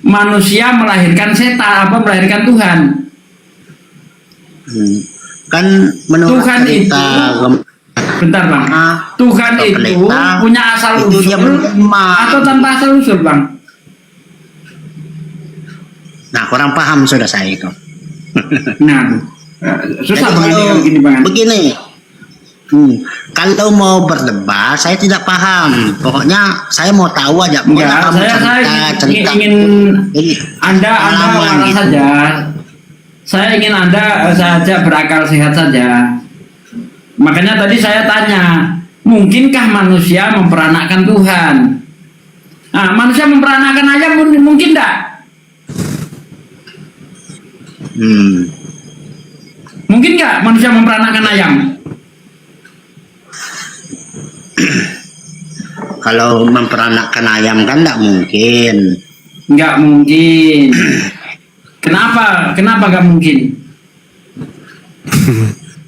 manusia melahirkan setan, melahirkan Tuhan? Kan menurut Tuhan cerita bentar bang, Tuhan atau itu pendeta, punya asal itu dia usul menerima. atau tanpa asal usul bang? Nah kurang paham sudah saya itu. Nah, susah Jadi banget kalau kalau gini bang. begini, kalau mau berdebat saya tidak paham. Pokoknya saya mau tahu aja. Pokoknya Enggak, kamu saya cerita. ingin Jadi, Anda pengalaman waras gitu. saja. Saya ingin Anda saja berakal sehat saja. Makanya tadi saya tanya, mungkinkah manusia memperanakkan Tuhan? Nah, manusia memperanakkan ayam mungkin enggak? Mungkin nggak manusia memperanakkan ayam? Kalau memperanakkan ayam kan nggak mungkin. Nggak mungkin. Kenapa? Kenapa nggak mungkin?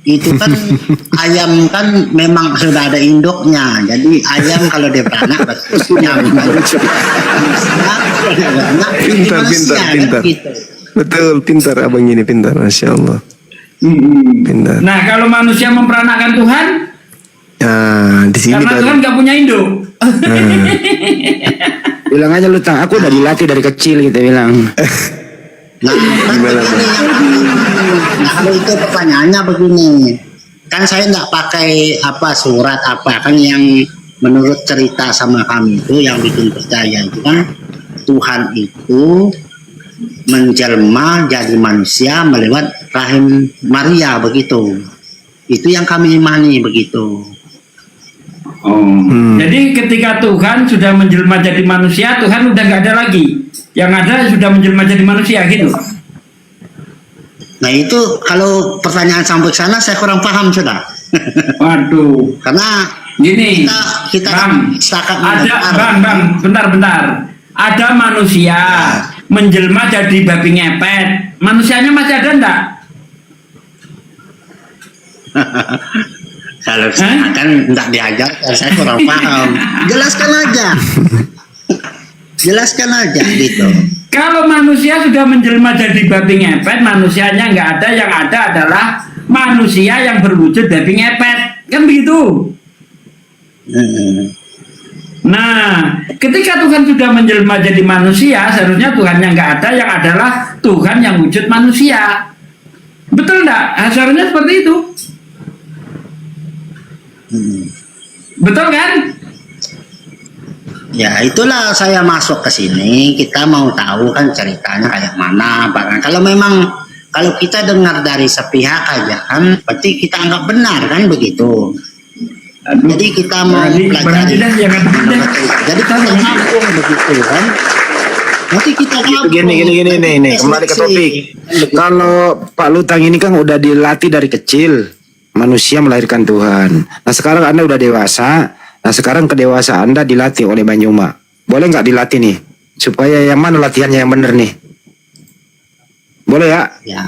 Itu kan ayam kan memang sudah ada induknya. Jadi ayam kalau dia beranak pastinya Pintar. Betul, pintar abang ini, pintar, Masya Allah. Pintar. Nah, kalau manusia memperanakkan Tuhan, Di sini karena baru. Tuhan nggak punya induk. Bilang aja lu, Tang, aku udah dilatih dari kecil gitu bilang. Nah, kalau itu pertanyaannya begini, kan saya nggak pakai surat kan yang menurut cerita sama kami itu yang bikin percaya itu kan Tuhan itu menjelma jadi manusia melewat rahim Maria begitu. Itu yang kami imani begitu. Jadi ketika Tuhan sudah menjelma jadi manusia, Tuhan udah nggak ada lagi. Yang ada sudah menjelma jadi manusia gitu. Nah itu kalau pertanyaan sampai sana saya kurang paham sudah. Waduh. Karena gini, kita Bang, bentar. Ada manusia menjelma jadi babi ngepet. Manusianya masih ada enggak? Kalau saya kan enggak diajar, saya kurang paham. Jelaskan aja gitu. Kalau manusia sudah menjelma jadi babi ngepet, manusianya nggak ada, yang ada adalah manusia yang berwujud babi ngepet, kan begitu? Nah, ketika Tuhan sudah menjelma jadi manusia, seharusnya Tuhan yang nggak ada, yang adalah Tuhan yang wujud manusia. Betul nggak? Seharusnya seperti itu. Betul kan? Ya itulah saya masuk ke sini, kita mau tahu kan ceritanya kayak mana. Kalau memang kalau kita dengar dari sepihak aja kan, berarti kita anggap benar kan begitu. Jadi kita mau pelajari. Jadi kalau ngapung begitu kan, nanti kita Gini nih, kembali ke topik. Kalau Pak Lutang ini kan udah dilatih dari kecil, manusia melahirkan Tuhan. Nah sekarang Anda udah dewasa. Nah sekarang kedewasaan Anda dilatih oleh Banyuma. Boleh nggak dilatih nih? Supaya yang mana latihannya yang benar nih? Boleh ya? Ya.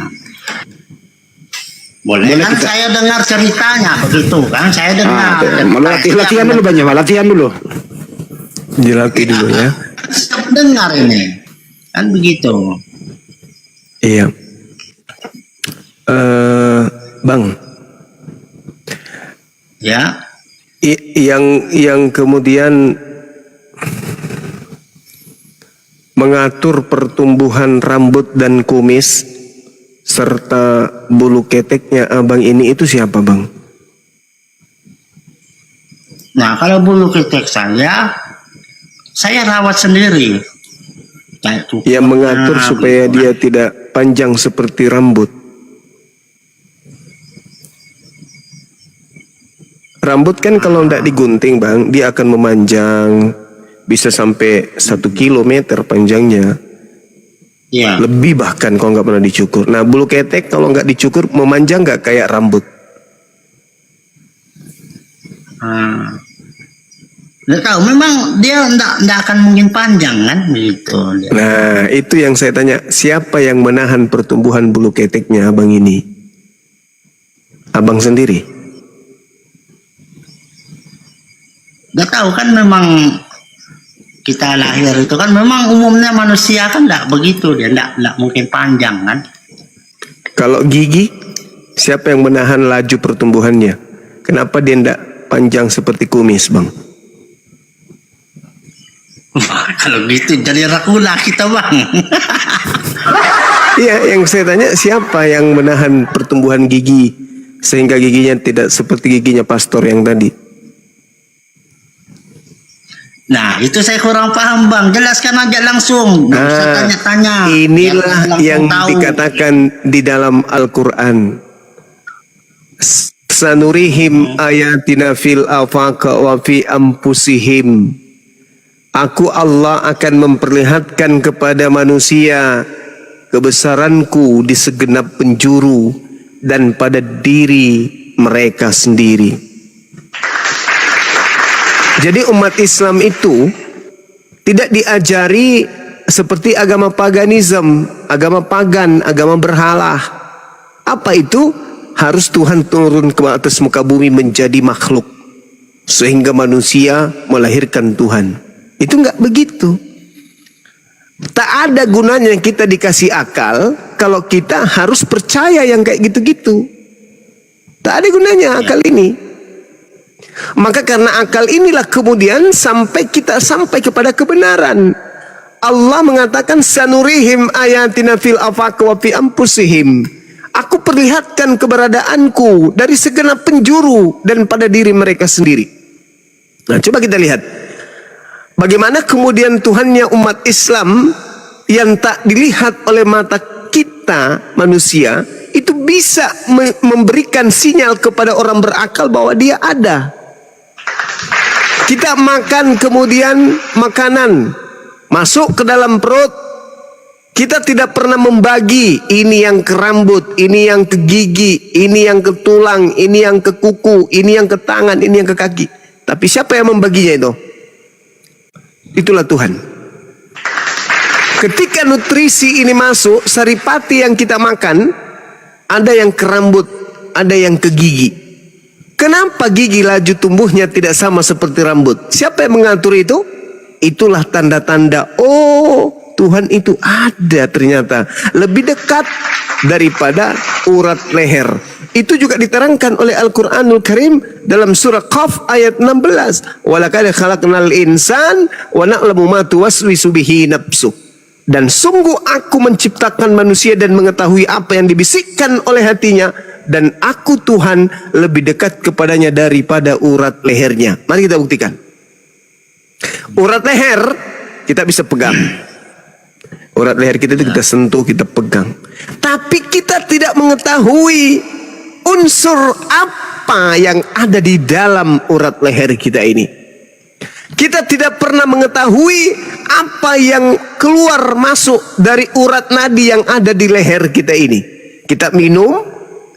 Boleh kan kita... saya dengar ceritanya begitu kan? Saya dengar. Latihan dulu Banyuma, latihan dulu. Dilatih dulu ya. Saya dengar ini. Kan begitu. Iya. Bang. Ya. Yang kemudian mengatur pertumbuhan rambut dan kumis serta bulu keteknya abang ini itu siapa, Bang? Nah, kalau bulu ketek saya rawat sendiri. Yang mengatur supaya dia tidak panjang seperti rambut. Rambut kan kalau tidak digunting, Bang, dia akan memanjang, bisa sampai 1 kilometer panjangnya. Iya. Lebih bahkan kalau nggak pernah dicukur. Nah, bulu ketek kalau nggak dicukur memanjang nggak kayak rambut? Nggak tahu, memang dia nggak akan mungkin panjang kan, gitu. Nah, itu yang saya tanya, siapa yang menahan pertumbuhan bulu keteknya abang ini? Abang sendiri? Nggak tahu kan, memang kita lahir itu kan memang umumnya manusia kan nggak begitu, dia nggak mungkin panjang kan. Kalau gigi, siapa yang menahan laju pertumbuhannya? Kenapa dia nggak panjang seperti kumis, Bang? Kalau gitu jadi rakula kita, Bang. Iya, yang saya tanya siapa yang menahan pertumbuhan gigi sehingga giginya tidak seperti giginya pastor yang tadi? Nah, itu saya kurang paham, Bang. Jelaskan aja langsung. Nggak usah tanya-tanya. Inilah yang dikatakan di dalam Al-Quran. Sanurihim ayatina fil afaka wa fi anfusihim. Aku Allah akan memperlihatkan kepada manusia kebesaranku di segenap penjuru dan pada diri mereka sendiri. Jadi umat Islam itu tidak diajari seperti agama paganisme, agama pagan, agama berhala. Apa itu? Harus Tuhan turun ke atas muka bumi menjadi makhluk sehingga manusia melahirkan Tuhan. Itu enggak begitu. Tak ada gunanya kita dikasih akal kalau kita harus percaya yang kayak gitu-gitu. Tak ada gunanya akal ini. Maka karena akal inilah kemudian kita sampai kepada kebenaran. Allah mengatakan sanurihim ayatina fil afaq wa fi anfusihim. Aku perlihatkan keberadaanku dari segenap penjuru dan pada diri mereka sendiri. Nah, coba kita lihat bagaimana kemudian Tuhannya umat Islam yang tak dilihat oleh mata kita manusia itu bisa memberikan sinyal kepada orang berakal bahwa dia ada. Kita makan kemudian makanan masuk ke dalam perut, kita tidak pernah membagi ini yang ke rambut, ini yang ke gigi, ini yang ke tulang, ini yang ke kuku, ini yang ke tangan, ini yang ke kaki. Tapi siapa yang membaginya itu? Itulah Tuhan. Ketika nutrisi ini masuk, saripati yang kita makan, ada yang ke rambut, ada yang ke gigi. Kenapa gigi laju tumbuhnya tidak sama seperti rambut? Siapa yang mengatur itu? Itulah tanda-tanda, oh Tuhan itu ada ternyata. Lebih dekat daripada urat leher. Itu juga diterangkan oleh Al-Quranul Karim dalam surah Qaf ayat 16. Walaqad khalaqnal insan wa na'lamu ma tuwaswisu bihi nafsuh. Dan sungguh aku menciptakan manusia dan mengetahui apa yang dibisikkan oleh hatinya. Dan aku Tuhan lebih dekat kepadanya daripada urat lehernya. Mari kita buktikan. Urat leher kita bisa pegang. Urat leher kita itu kita sentuh, kita pegang. Tapi kita tidak mengetahui unsur apa yang ada di dalam urat leher kita ini. Kita tidak pernah mengetahui apa yang keluar masuk dari urat nadi yang ada di leher kita ini. Kita minum,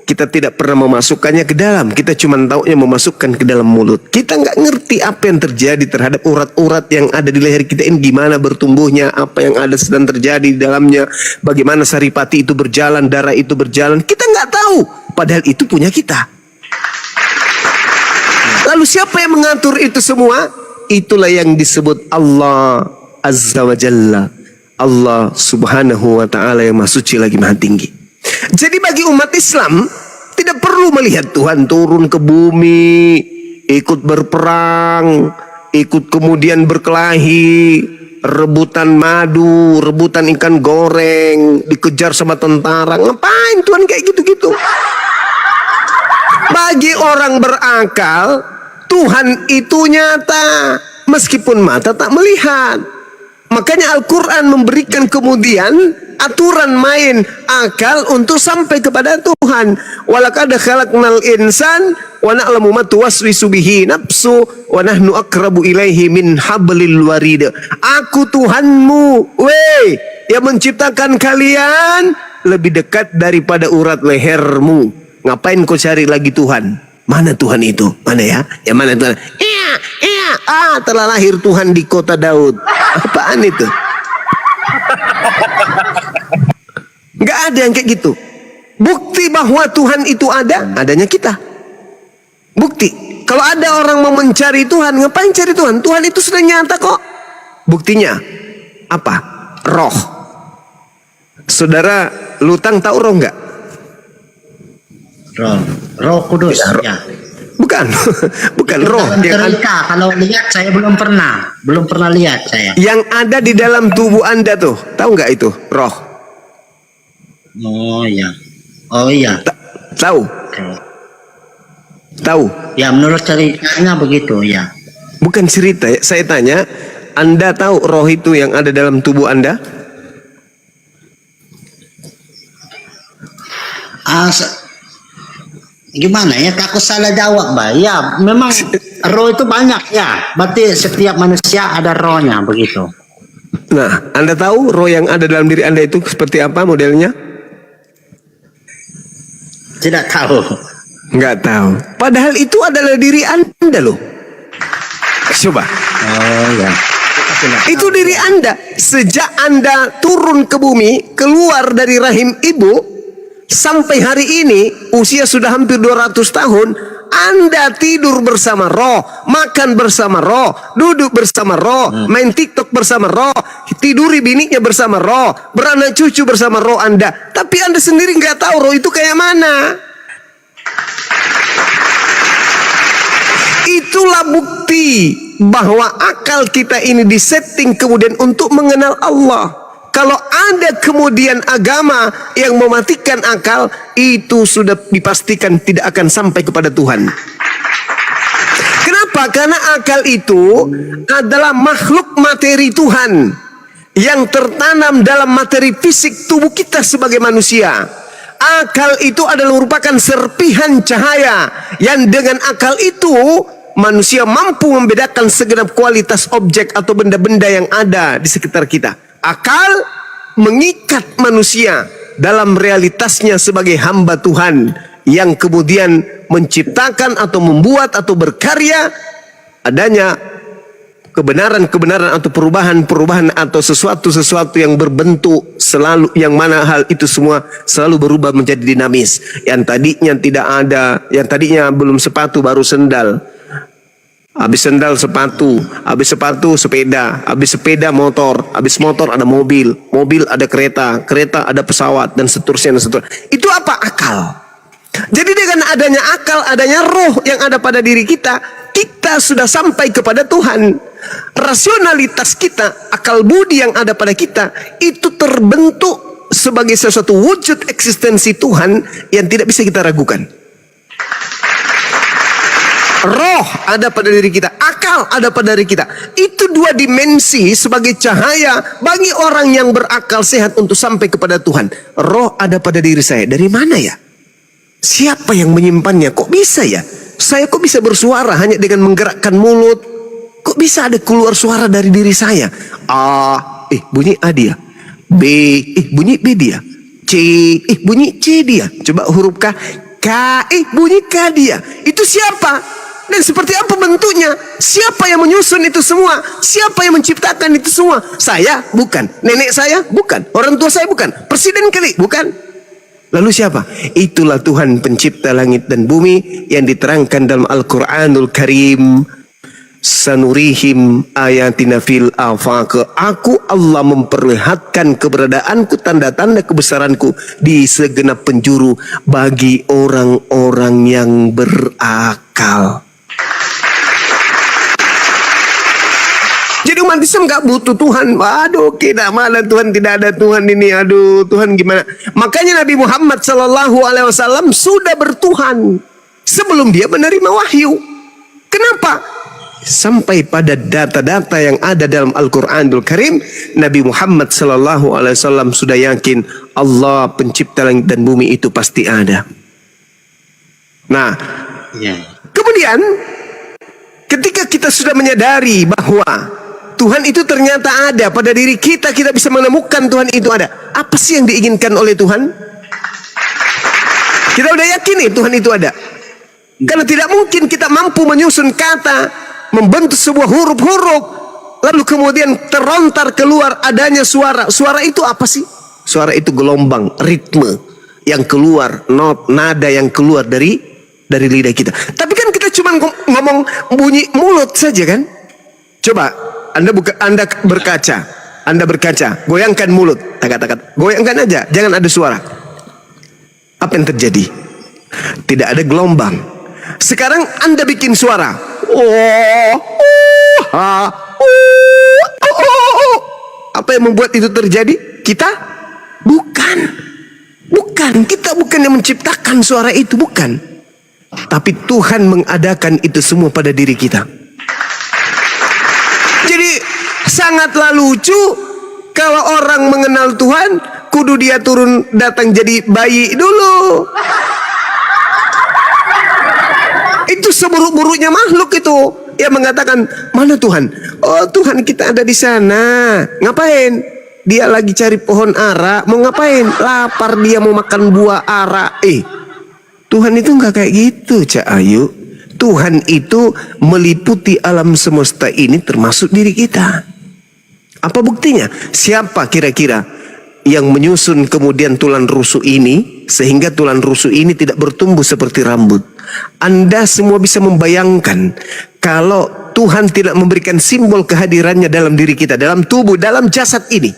kita tidak pernah memasukkannya ke dalam. Kita cuma taunya memasukkan ke dalam mulut. Kita nggak ngerti apa yang terjadi terhadap urat-urat yang ada di leher kita ini. Gimana bertumbuhnya, apa yang ada sedang terjadi di dalamnya. Bagaimana saripati itu berjalan, darah itu berjalan. Kita nggak tahu. Padahal itu punya kita. Lalu siapa yang mengatur itu semua? Itulah yang disebut Allah Azza wa Jalla. Allah Subhanahu wa Ta'ala yang Maha Suci lagi Maha Tinggi. Jadi bagi umat Islam tidak perlu melihat Tuhan turun ke bumi, ikut berperang, ikut kemudian berkelahi, rebutan madu, rebutan ikan goreng, dikejar sama tentara. Ngapain Tuhan kayak gitu-gitu? Bagi orang berakal, Tuhan itu nyata meskipun mata tak melihat. Makanya Al-Quran memberikan kemudian aturan main akal untuk sampai kepada Tuhan. Walaqad khalaqnal insan wa na'lamu ma tuwaswisu bihi nafsu wa nahnu aqrabu ilaihi min hablil warid. Aku Tuhanmu, yang menciptakan kalian lebih dekat daripada urat lehermu. Ngapain kau cari lagi Tuhan? Mana Tuhan itu? Mana ya? Yang mana Tuhan? Telah lahir Tuhan di kota Daud. Apaan itu? Nggak ada yang kayak gitu. Bukti bahwa Tuhan itu ada, adanya kita. Bukti. Kalau ada orang mau mencari Tuhan, ngapain cari Tuhan? Tuhan itu sudah nyata kok. Buktinya apa? Roh. Saudara Lutang tahu roh nggak? Roh Kudus ya. Bukan, bukan roh. Cerita, kalau lihat saya belum pernah lihat saya. Yang ada di dalam tubuh Anda tuh, tahu nggak itu roh? Oh iya. Tahu? Tahu? Ya menurut ceritanya begitu ya. Bukan cerita ya, saya tanya, Anda tahu roh itu yang ada dalam tubuh Anda? Gimana ya, takut salah jawab, Mbak. Ya, memang roh itu banyak ya. Berarti setiap manusia ada rohnya, begitu. Nah, Anda tahu roh yang ada dalam diri Anda itu seperti apa modelnya? Tidak tahu. Nggak tahu. Padahal itu adalah diri Anda loh. Coba. Oh ya. Itu diri Anda. Sejak Anda turun ke bumi, keluar dari rahim ibu, sampai hari ini, usia sudah hampir 200 tahun, Anda tidur bersama roh, makan bersama roh, duduk bersama roh, main TikTok bersama roh, tiduri bininya bersama roh, beranak cucu bersama roh Anda. Tapi Anda sendiri nggak tahu roh itu kayak mana. Itulah bukti bahwa akal kita ini disetting kemudian untuk mengenal Allah. Kalau ada kemudian agama yang mematikan akal, itu sudah dipastikan tidak akan sampai kepada Tuhan. Kenapa? Karena akal itu adalah makhluk materi Tuhan yang tertanam dalam materi fisik tubuh kita sebagai manusia. Akal itu adalah merupakan serpihan cahaya yang dengan akal itu manusia mampu membedakan segenap kualitas objek atau benda-benda yang ada di sekitar kita. Akal mengikat manusia dalam realitasnya sebagai hamba Tuhan yang kemudian menciptakan atau membuat atau berkarya adanya kebenaran-kebenaran atau perubahan-perubahan atau sesuatu-sesuatu yang berbentuk selalu, yang mana hal itu semua selalu berubah menjadi dinamis. Yang tadinya tidak ada, yang tadinya belum sepatu baru sendal. Habis sendal sepatu, habis sepatu sepeda, habis sepeda motor, habis motor ada mobil, mobil ada kereta, kereta ada pesawat dan seterusnya dan seterusnya. Itu apa? Akal. Jadi dengan adanya akal, adanya roh yang ada pada diri kita, kita sudah sampai kepada Tuhan. Rasionalitas kita, akal budi yang ada pada kita, itu terbentuk sebagai sesuatu wujud eksistensi Tuhan yang tidak bisa kita ragukan. Roh ada pada diri kita, akal ada pada diri kita. Itu dua dimensi sebagai cahaya bagi orang yang berakal sehat untuk sampai kepada Tuhan. Roh ada pada diri saya. Dari mana ya? Siapa yang menyimpannya? Kok bisa ya? Saya kok bisa bersuara hanya dengan menggerakkan mulut? Kok bisa ada keluar suara dari diri saya? A, bunyi A dia. B, bunyi B dia. C, bunyi C dia. Coba huruf K. K, bunyi K dia. Itu siapa? Dan seperti apa bentuknya? Siapa yang menyusun itu semua? Siapa yang menciptakan itu semua? Saya? Bukan. Nenek saya? Bukan. Orang tua saya? Bukan. Presiden kali? Bukan. Lalu siapa? Itulah Tuhan pencipta langit dan bumi yang diterangkan dalam Al-Quranul Karim. Sanurihim ayatina fil afaq. Aku Allah memperlihatkan keberadaanku, tanda-tanda kebesaranku di segenap penjuru bagi orang-orang yang berakal. Jadi umat Islam nggak butuh Tuhan. Aduh, tidak mana Tuhan, tidak ada Tuhan ini. Aduh, Tuhan gimana? Makanya Nabi Muhammad SAW sudah bertuhan sebelum dia menerima wahyu. Kenapa? Sampai pada data-data yang ada dalam Al-Quranul Karim, Nabi Muhammad SAW sudah yakin Allah pencipta langit dan bumi itu pasti ada. Nah, kemudian ketika kita sudah menyadari bahwa Tuhan itu ternyata ada pada diri kita, kita bisa menemukan Tuhan itu ada. Apa sih yang diinginkan oleh Tuhan? Kita udah yakin nih Tuhan itu ada. Karena tidak mungkin kita mampu menyusun kata, membentuk sebuah huruf-huruf, lalu kemudian terlontar keluar adanya suara. Suara itu apa sih? Suara itu gelombang, ritme yang keluar, not, nada yang keluar dari lidah kita. Tapi kan kita cuma ngomong bunyi mulut saja kan? Coba Anda berkaca, goyangkan mulut, goyangkan aja, jangan ada suara. Apa yang terjadi? Tidak ada gelombang. Sekarang Anda bikin suara. Apa yang membuat itu terjadi? Kita? Bukan. Kita bukan yang menciptakan suara itu, bukan. Tapi Tuhan mengadakan itu semua pada diri kita. Jadi sangatlah lucu kalau orang mengenal Tuhan, kudu dia turun datang jadi bayi dulu. Itu seburuk-buruknya makhluk itu yang mengatakan, mana Tuhan? Oh, Tuhan kita ada di sana. Ngapain? Dia lagi cari pohon ara. Mau ngapain? Lapar, dia mau makan buah ara. Tuhan itu nggak kayak gitu, Cak Ayu. Tuhan itu meliputi alam semesta ini termasuk diri kita. Apa buktinya? Siapa kira-kira yang menyusun kemudian tulang rusuk ini sehingga tulang rusuk ini tidak bertumbuh seperti rambut? Anda semua bisa membayangkan kalau Tuhan tidak memberikan simbol kehadirannya dalam diri kita, dalam tubuh, dalam jasad ini.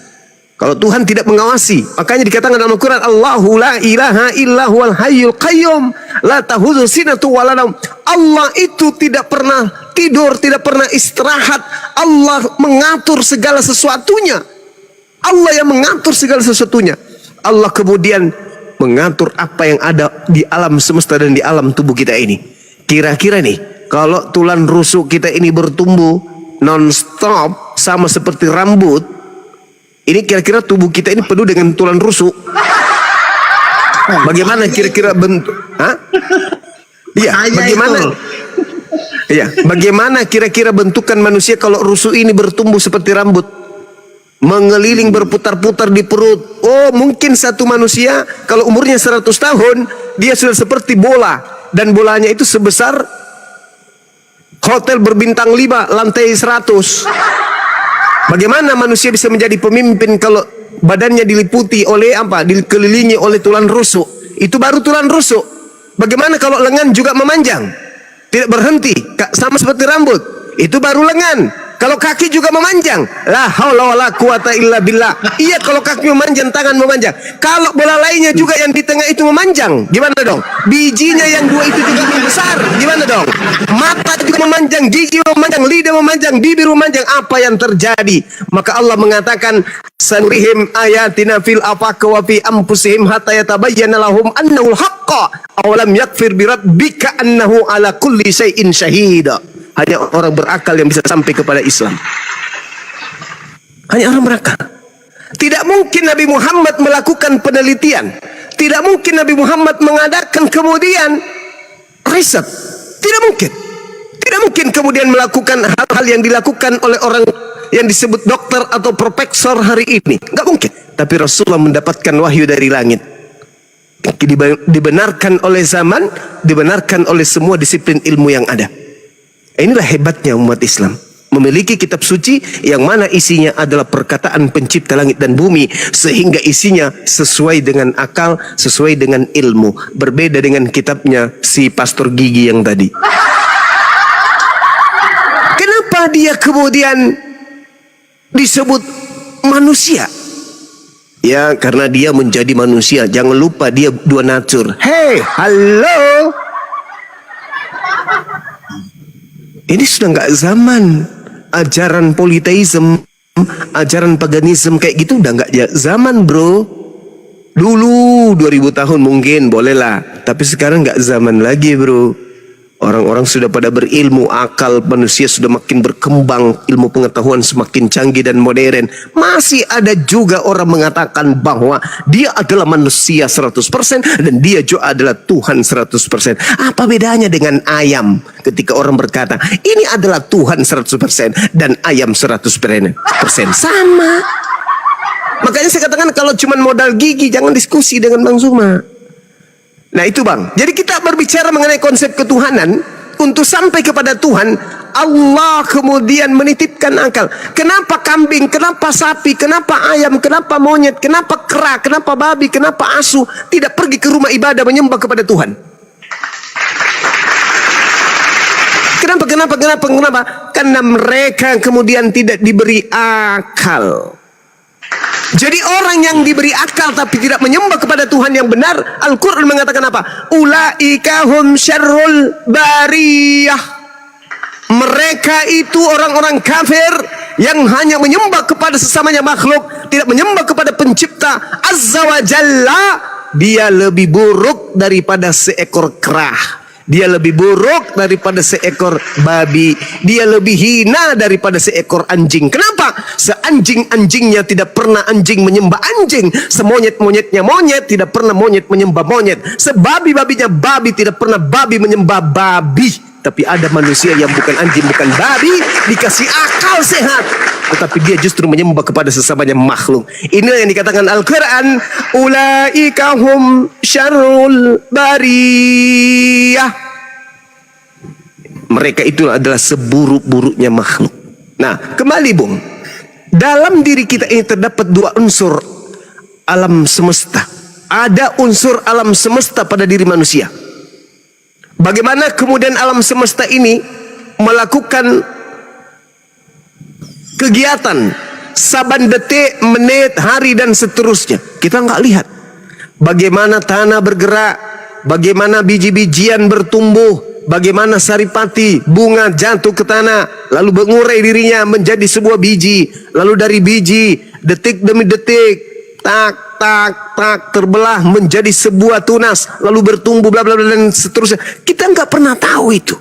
Kalau Tuhan tidak mengawasi, makanya dikatakan dalam Al-Quran, Allahu la ilaha illa huwal hayyul qayyum la ta'khudhuhu sinatun wa la naum. Allah itu tidak pernah tidur, tidak pernah istirahat. Allah mengatur segala sesuatunya. Allah yang mengatur segala sesuatunya. Allah kemudian mengatur apa yang ada di alam semesta dan di alam tubuh kita ini. Kira-kira nih, kalau tulang rusuk kita ini bertumbuh non-stop sama seperti rambut, ini kira-kira tubuh kita ini penuh dengan tulang rusuk. Bagaimana kira-kira bentuk? Iya, bagaimana? Iya, bagaimana kira-kira bentukan manusia kalau rusuk ini bertumbuh seperti rambut? Mengeliling berputar-putar di perut. Oh, mungkin satu manusia kalau umurnya 100 tahun, dia sudah seperti bola. Dan bolanya itu sebesar hotel berbintang 5, lantai 100. Bagaimana manusia bisa menjadi pemimpin kalau badannya diliputi oleh apa? Dikelilingi oleh tulang rusuk. Itu baru tulang rusuk. Bagaimana kalau lengan juga memanjang? Tidak berhenti, sama seperti rambut. Itu baru lengan. Kalau kaki juga memanjang, la haula wala quwata illa billah. Iya, kalau kaki memanjang, tangan memanjang. Kalau bola lainnya juga yang di tengah itu memanjang, gimana dong? Bijinya yang dua itu juga membesar, gimana dong? Mata juga memanjang, gigi memanjang, lidah memanjang, bibir memanjang. Apa yang terjadi? Maka Allah mengatakan, sanurihim ayatina fil afaqi wa fi anfusihim hatta yatabayyana lahum annahul haqqa awalam yakfir bi rabbika annahu ala kulli syai'in syahida. Hanya orang berakal yang bisa sampai kepada Islam. Hanya orang berakal. Tidak mungkin Nabi Muhammad melakukan penelitian. Tidak mungkin Nabi Muhammad mengadakan kemudian riset. Tidak mungkin. Tidak mungkin kemudian melakukan hal-hal yang dilakukan oleh orang yang disebut dokter atau profesor hari ini. Enggak mungkin. Tapi Rasulullah mendapatkan wahyu dari langit. Dibenarkan oleh zaman, dibenarkan oleh semua disiplin ilmu yang ada. Inilah hebatnya umat Islam, memiliki kitab suci yang mana isinya adalah perkataan pencipta langit dan bumi, sehingga isinya sesuai dengan akal, sesuai dengan ilmu. Berbeda dengan kitabnya si Pastor Gigi yang tadi. Kenapa dia kemudian disebut manusia? Ya, karena dia menjadi manusia. Jangan lupa dia dua natur. Hey, halo. Ini sudah nggak zaman ajaran politeisme, ajaran paganisme kayak gitu udah nggak zaman, bro. Dulu 2000 tahun mungkin bolehlah, tapi sekarang nggak zaman lagi, bro. Orang-orang sudah pada berilmu, akal manusia sudah makin berkembang, ilmu pengetahuan semakin canggih dan modern. Masih ada juga orang mengatakan bahwa dia adalah manusia 100% dan dia juga adalah Tuhan 100%. Apa bedanya dengan ayam ketika orang berkata, ini adalah Tuhan 100% dan ayam 100%? Sama. Makanya saya katakan kalau cuma modal gigi, jangan diskusi dengan Bang Zuma. Nah itu bang, jadi kita berbicara mengenai konsep ketuhanan. Untuk sampai kepada Tuhan, Allah kemudian menitipkan akal. Kenapa kambing, kenapa sapi, kenapa ayam, kenapa monyet, kenapa kera, kenapa babi, kenapa asu tidak pergi ke rumah ibadah menyembah kepada Tuhan? Kenapa? Karena mereka kemudian tidak diberi akal. Jadi orang yang diberi akal tapi tidak menyembah kepada Tuhan yang benar, Al-Quran mengatakan apa? Ulaika hum syarrul bariyah. Mereka itu orang-orang kafir yang hanya menyembah kepada sesamanya makhluk, tidak menyembah kepada pencipta Azza wa Jalla. Dia lebih buruk daripada seekor kera. Dia lebih buruk daripada seekor babi. Dia lebih hina daripada seekor anjing. Kenapa? Seanjing-anjingnya tidak pernah anjing menyembah anjing. Semonyet-monyetnya monyet tidak pernah monyet menyembah monyet. Sebabi-babinya babi tidak pernah babi menyembah babi. Tapi ada manusia yang bukan anjing, bukan babi, dikasih akal sehat, tetapi dia justru menyembah kepada sesamanya makhluk. Inilah yang dikatakan Al-Quran, ulaika hum syarrul bariyah. Mereka itu adalah seburuk-buruknya makhluk. Nah, kembali Bung. Dalam diri kita ini terdapat dua unsur alam semesta. Ada unsur alam semesta pada diri manusia. Bagaimana kemudian alam semesta ini melakukan kegiatan saban detik, menit, hari dan seterusnya. Kita nggak lihat. Bagaimana tanah bergerak, bagaimana biji-bijian bertumbuh, bagaimana saripati, bunga jatuh ke tanah, lalu mengurai dirinya menjadi sebuah biji, lalu dari biji, detik demi detik, tak, tak, tak, terbelah menjadi sebuah tunas, lalu bertumbuh, bla bla bla dan seterusnya. Kita nggak pernah tahu itu.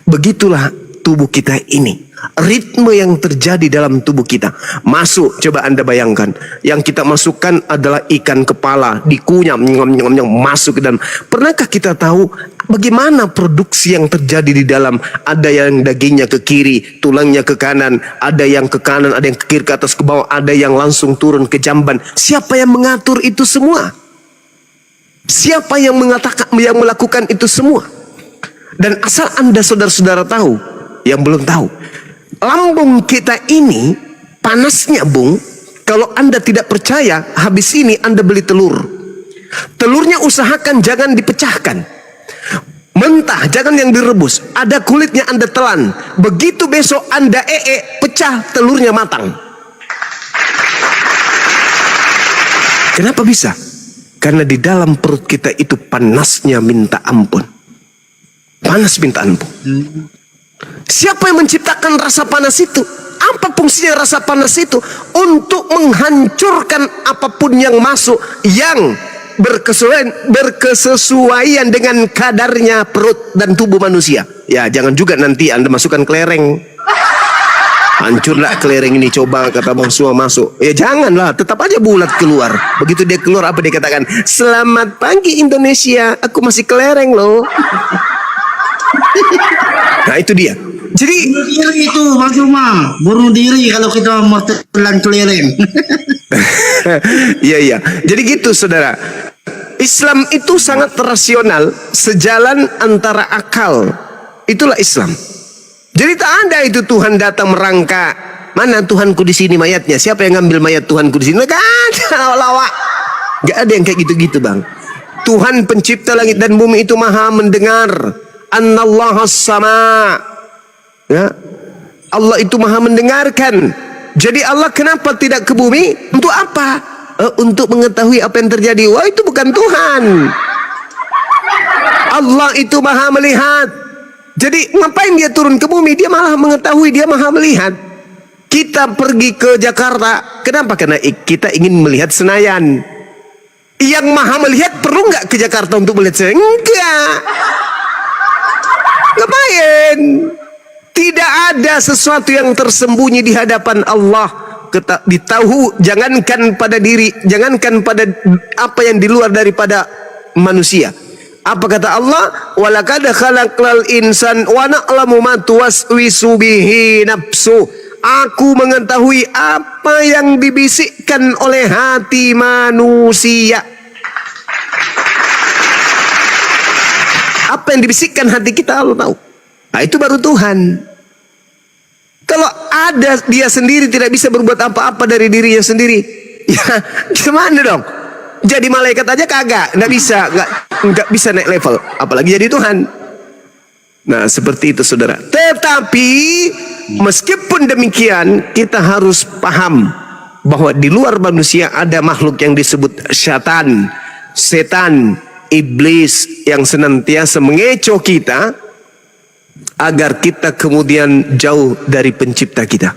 Begitulah tubuh kita ini. Ritme yang terjadi dalam tubuh kita. Masuk, coba Anda bayangkan. Yang kita masukkan adalah ikan kepala, dikunyam, masuk ke dalam. Pernahkah kita tahu bagaimana produksi yang terjadi di dalam? Ada yang dagingnya ke kiri, tulangnya ke kanan, ada yang ke kanan, ada yang ke kiri, ke atas, ke bawah, ada yang langsung turun ke jamban. Siapa yang mengatur itu semua? Siapa yang melakukan itu semua? Dan asal Anda saudara-saudara tahu, yang belum tahu, lambung kita ini panasnya Bung. Kalau Anda tidak percaya, habis ini Anda beli telur. Telurnya usahakan jangan dipecahkan. Mentah, jangan yang direbus. Ada kulitnya Anda telan. Begitu besok Anda pecah, telurnya matang. Kenapa bisa? Karena di dalam perut kita itu panasnya minta ampun. Panas minta ampun. Siapa yang menciptakan rasa panas itu? Apa fungsinya rasa panas itu? Untuk menghancurkan apapun yang masuk yang berkesesuaian dengan kadarnya perut dan tubuh manusia. Ya, jangan juga nanti Anda masukkan kelereng. Hancurlah kelereng ini, coba kata Bang Sua masuk. Ya janganlah, tetap aja bulat keluar. Begitu dia keluar, apa dia katakan? Selamat pagi Indonesia, aku masih kelereng loh. Nah itu dia. Jadi bunuh diri itu Bang Cuma, bunuh diri kalau kita mau telan kelereng. Iya. Jadi gitu saudara. Islam itu sangat rasional, sejalan antara akal. Itulah Islam. Jadi tak ada itu Tuhan datang merangka. Mana Tuhanku di sini mayatnya? Siapa yang ngambil mayat Tuhanku di sini? Gak ada lawak. Gak ada yang kayak gitu-gitu Bang. Tuhan pencipta langit dan bumi itu maha mendengar. Annallahas sama. Ya. Allah itu maha mendengarkan. Jadi Allah kenapa tidak ke bumi? Untuk apa? Untuk mengetahui apa yang terjadi. Wah, itu bukan Tuhan. Allah itu maha melihat. Jadi ngapain dia turun ke bumi? Dia malah mengetahui, dia maha melihat. Kita pergi ke Jakarta. Kenapa? Karena kita ingin melihat Senayan. Yang maha melihat perlu nggak ke Jakarta untuk melihat Senayan? Enggak. Ngapain? Tidak ada sesuatu yang tersembunyi di hadapan Allah. Ditahu, jangankan pada diri, jangankan pada apa yang di luar daripada manusia. Apa kata Allah? Walaqad khalaqnal insan wa na'lamu ma tuwaswisu bihi nafsu. Aku mengetahui apa yang dibisikkan oleh hati manusia. Apa yang dibisikkan hati kita Allah tahu. Nah itu baru Tuhan. Kalau ada dia sendiri tidak bisa berbuat apa-apa dari dirinya sendiri, ya gimana dong? Jadi malaikat aja kagak, nggak bisa naik level, apalagi jadi Tuhan. Nah seperti itu saudara. Tetapi meskipun demikian kita harus paham bahwa di luar manusia ada makhluk yang disebut setan, iblis yang senantiasa mengecoh kita agar kita kemudian jauh dari pencipta kita.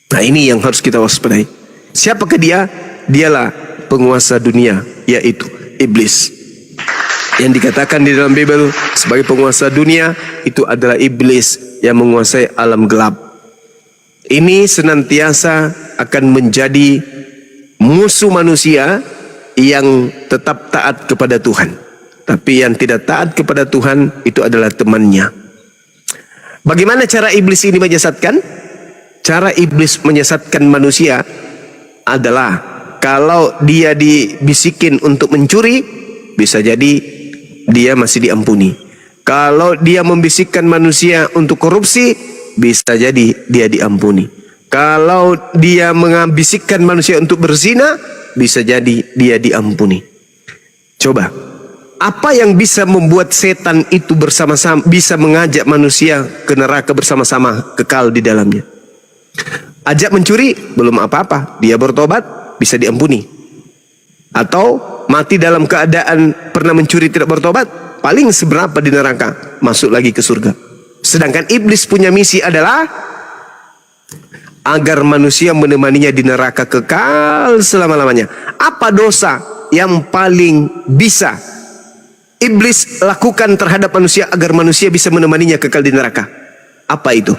Nah ini yang harus kita waspadai. Siapakah dia? Dialah penguasa dunia, yaitu iblis. Yang dikatakan di dalam Bible sebagai penguasa dunia itu adalah iblis yang menguasai alam gelap. Ini senantiasa akan menjadi musuh manusia yang tetap taat kepada Tuhan. Tapi yang tidak taat kepada Tuhan itu adalah temannya. Bagaimana cara iblis ini menyesatkan? Cara iblis menyesatkan manusia adalah kalau dia dibisikin untuk mencuri, bisa jadi dia masih diampuni. Kalau dia membisikkan manusia untuk korupsi, bisa jadi dia diampuni. Kalau dia membisikkan manusia untuk berzina, bisa jadi dia diampuni. Coba, apa yang bisa membuat setan itu bersama-sama bisa mengajak manusia ke neraka bersama-sama kekal di dalamnya? Ajak mencuri, belum apa-apa, dia bertobat, bisa diampuni. Atau mati dalam keadaan pernah mencuri tidak bertobat, paling seberapa di neraka, masuk lagi ke surga. Sedangkan iblis punya misi adalah agar manusia menemaninya di neraka kekal selama-lamanya. Apa dosa yang paling bisa iblis lakukan terhadap manusia agar manusia bisa menemaninya kekal di neraka? Apa itu?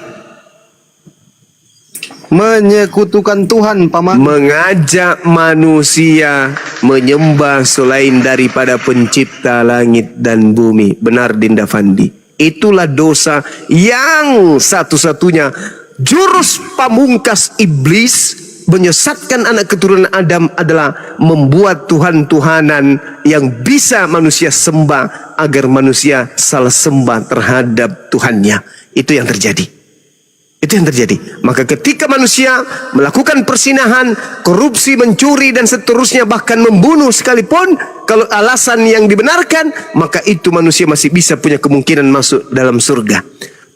Menyekutukan Tuhan, paman. Mengajak manusia menyembah selain daripada pencipta langit dan bumi. Benar, Dinda Fandi. Itulah dosa yang satu-satunya jurus pamungkas iblis menyesatkan anak keturunan Adam adalah membuat Tuhan-Tuhanan yang bisa manusia sembah agar manusia salah sembah terhadap Tuhannya. Itu yang terjadi. Itu yang terjadi. Maka ketika manusia melakukan persinahan, korupsi, mencuri dan seterusnya, bahkan membunuh sekalipun, kalau alasan yang dibenarkan, maka itu manusia masih bisa punya kemungkinan masuk dalam surga.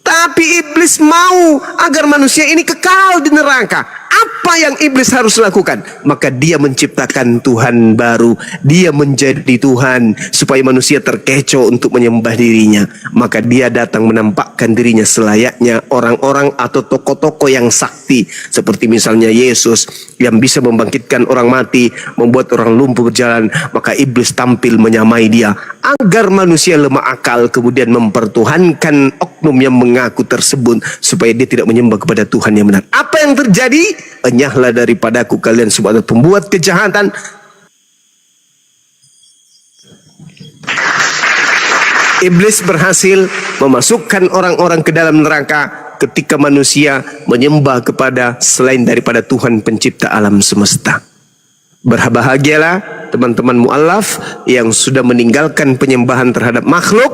Tapi iblis mau agar manusia ini kekal di neraka. Apa yang iblis harus lakukan? Maka dia menciptakan Tuhan baru. Dia menjadi Tuhan supaya manusia terkecoh untuk menyembah dirinya. Maka dia datang menampakkan dirinya selayaknya orang-orang atau tokoh-tokoh yang sakti. Seperti misalnya Yesus yang bisa membangkitkan orang mati, membuat orang lumpuh berjalan. Maka iblis tampil menyamai dia agar manusia lemah akal kemudian mempertuhankan oknum yang mengaku tersebut supaya dia tidak menyembah kepada Tuhan yang benar. Apa yang terjadi? Enyahlah daripadaku kalian semua pembuat kejahatan. Iblis berhasil memasukkan orang-orang ke dalam neraka ketika manusia menyembah kepada selain daripada Tuhan pencipta alam semesta. Berbahagialah teman-teman mu'alaf yang sudah meninggalkan penyembahan terhadap makhluk